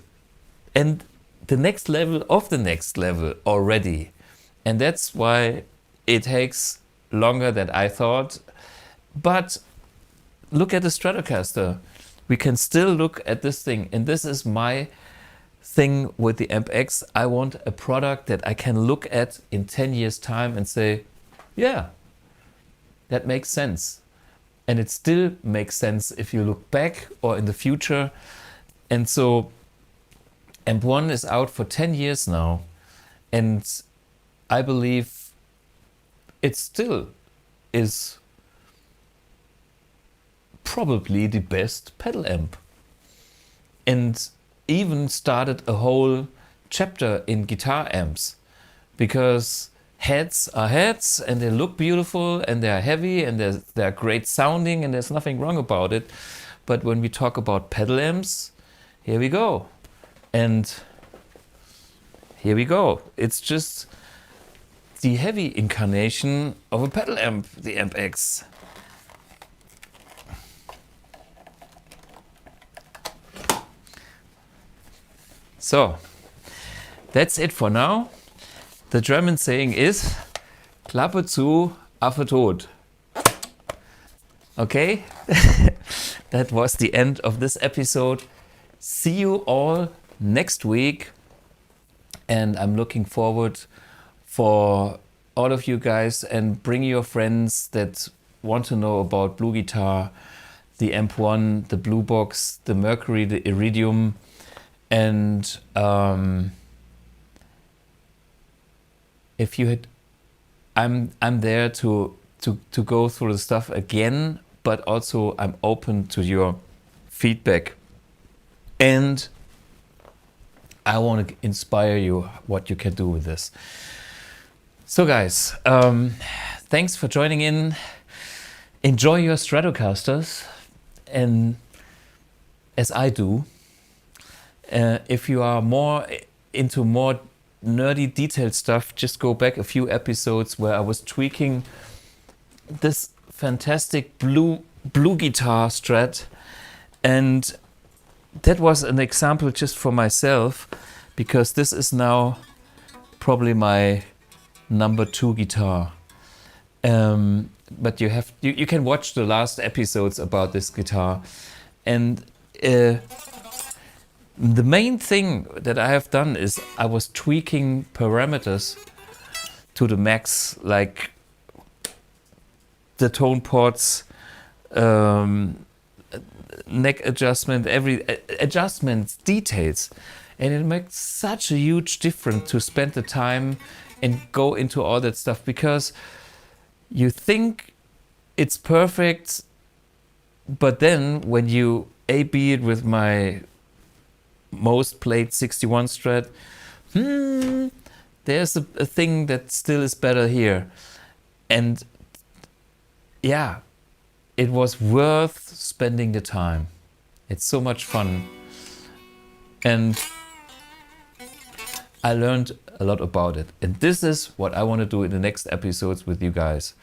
and the next level of the next level already. And that's why it takes longer than I thought. But look at the Stratocaster. We can still look at this thing. And this is my thing with the Amp X. I want a product that I can look at in 10 years time and say, yeah, that makes sense. And it still makes sense if you look back or in the future. And so Amp 1 is out for 10 years now. And I believe it still is probably the best pedal amp, and even started a whole chapter in guitar amps, because heads are heads and they look beautiful and they are heavy and they're great sounding and there's nothing wrong about it. But when we talk about pedal amps, here we go. And here we go. It's just the heavy incarnation of a pedal amp, the Amp X. So, that's it for now. The German saying is, Klappe zu, Affe tot. Okay? That was the end of this episode. See you all next week. And I'm looking forward for all of you guys, and bring your friends that want to know about BluGuitar, the Amp 1, the Blue Box, the Mercury, the Iridium. And if you had, I'm there to go through the stuff again, but also I'm open to your feedback, and I want to inspire you what you can do with this. So guys, thanks for joining in. Enjoy your Stratocasters, and as I do. If you are more into more nerdy detailed stuff, just go back a few episodes where I was tweaking this fantastic BluGuitar Strat, and that was an example just for myself, because this is now probably my number 2 guitar. But you can watch the last episodes about this guitar, and the main thing that I have done is I was tweaking parameters to the max, like the tone pots, neck adjustment, every adjustments, details. And it makes such a huge difference to spend the time and go into all that stuff, because you think it's perfect, but then when you A/B it with my most played 61 Strat, there's a thing that still is better here. And yeah, it was worth spending the time. It's so much fun. And I learned a lot about it. And this is what I want to do in the next episodes with you guys.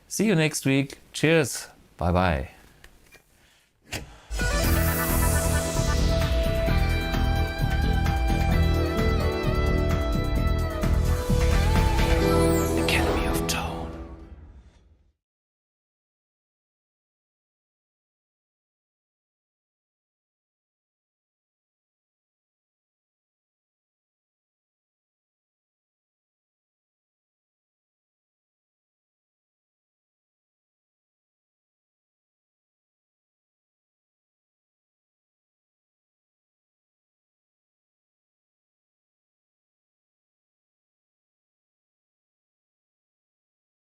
See you next week. Cheers. Bye bye.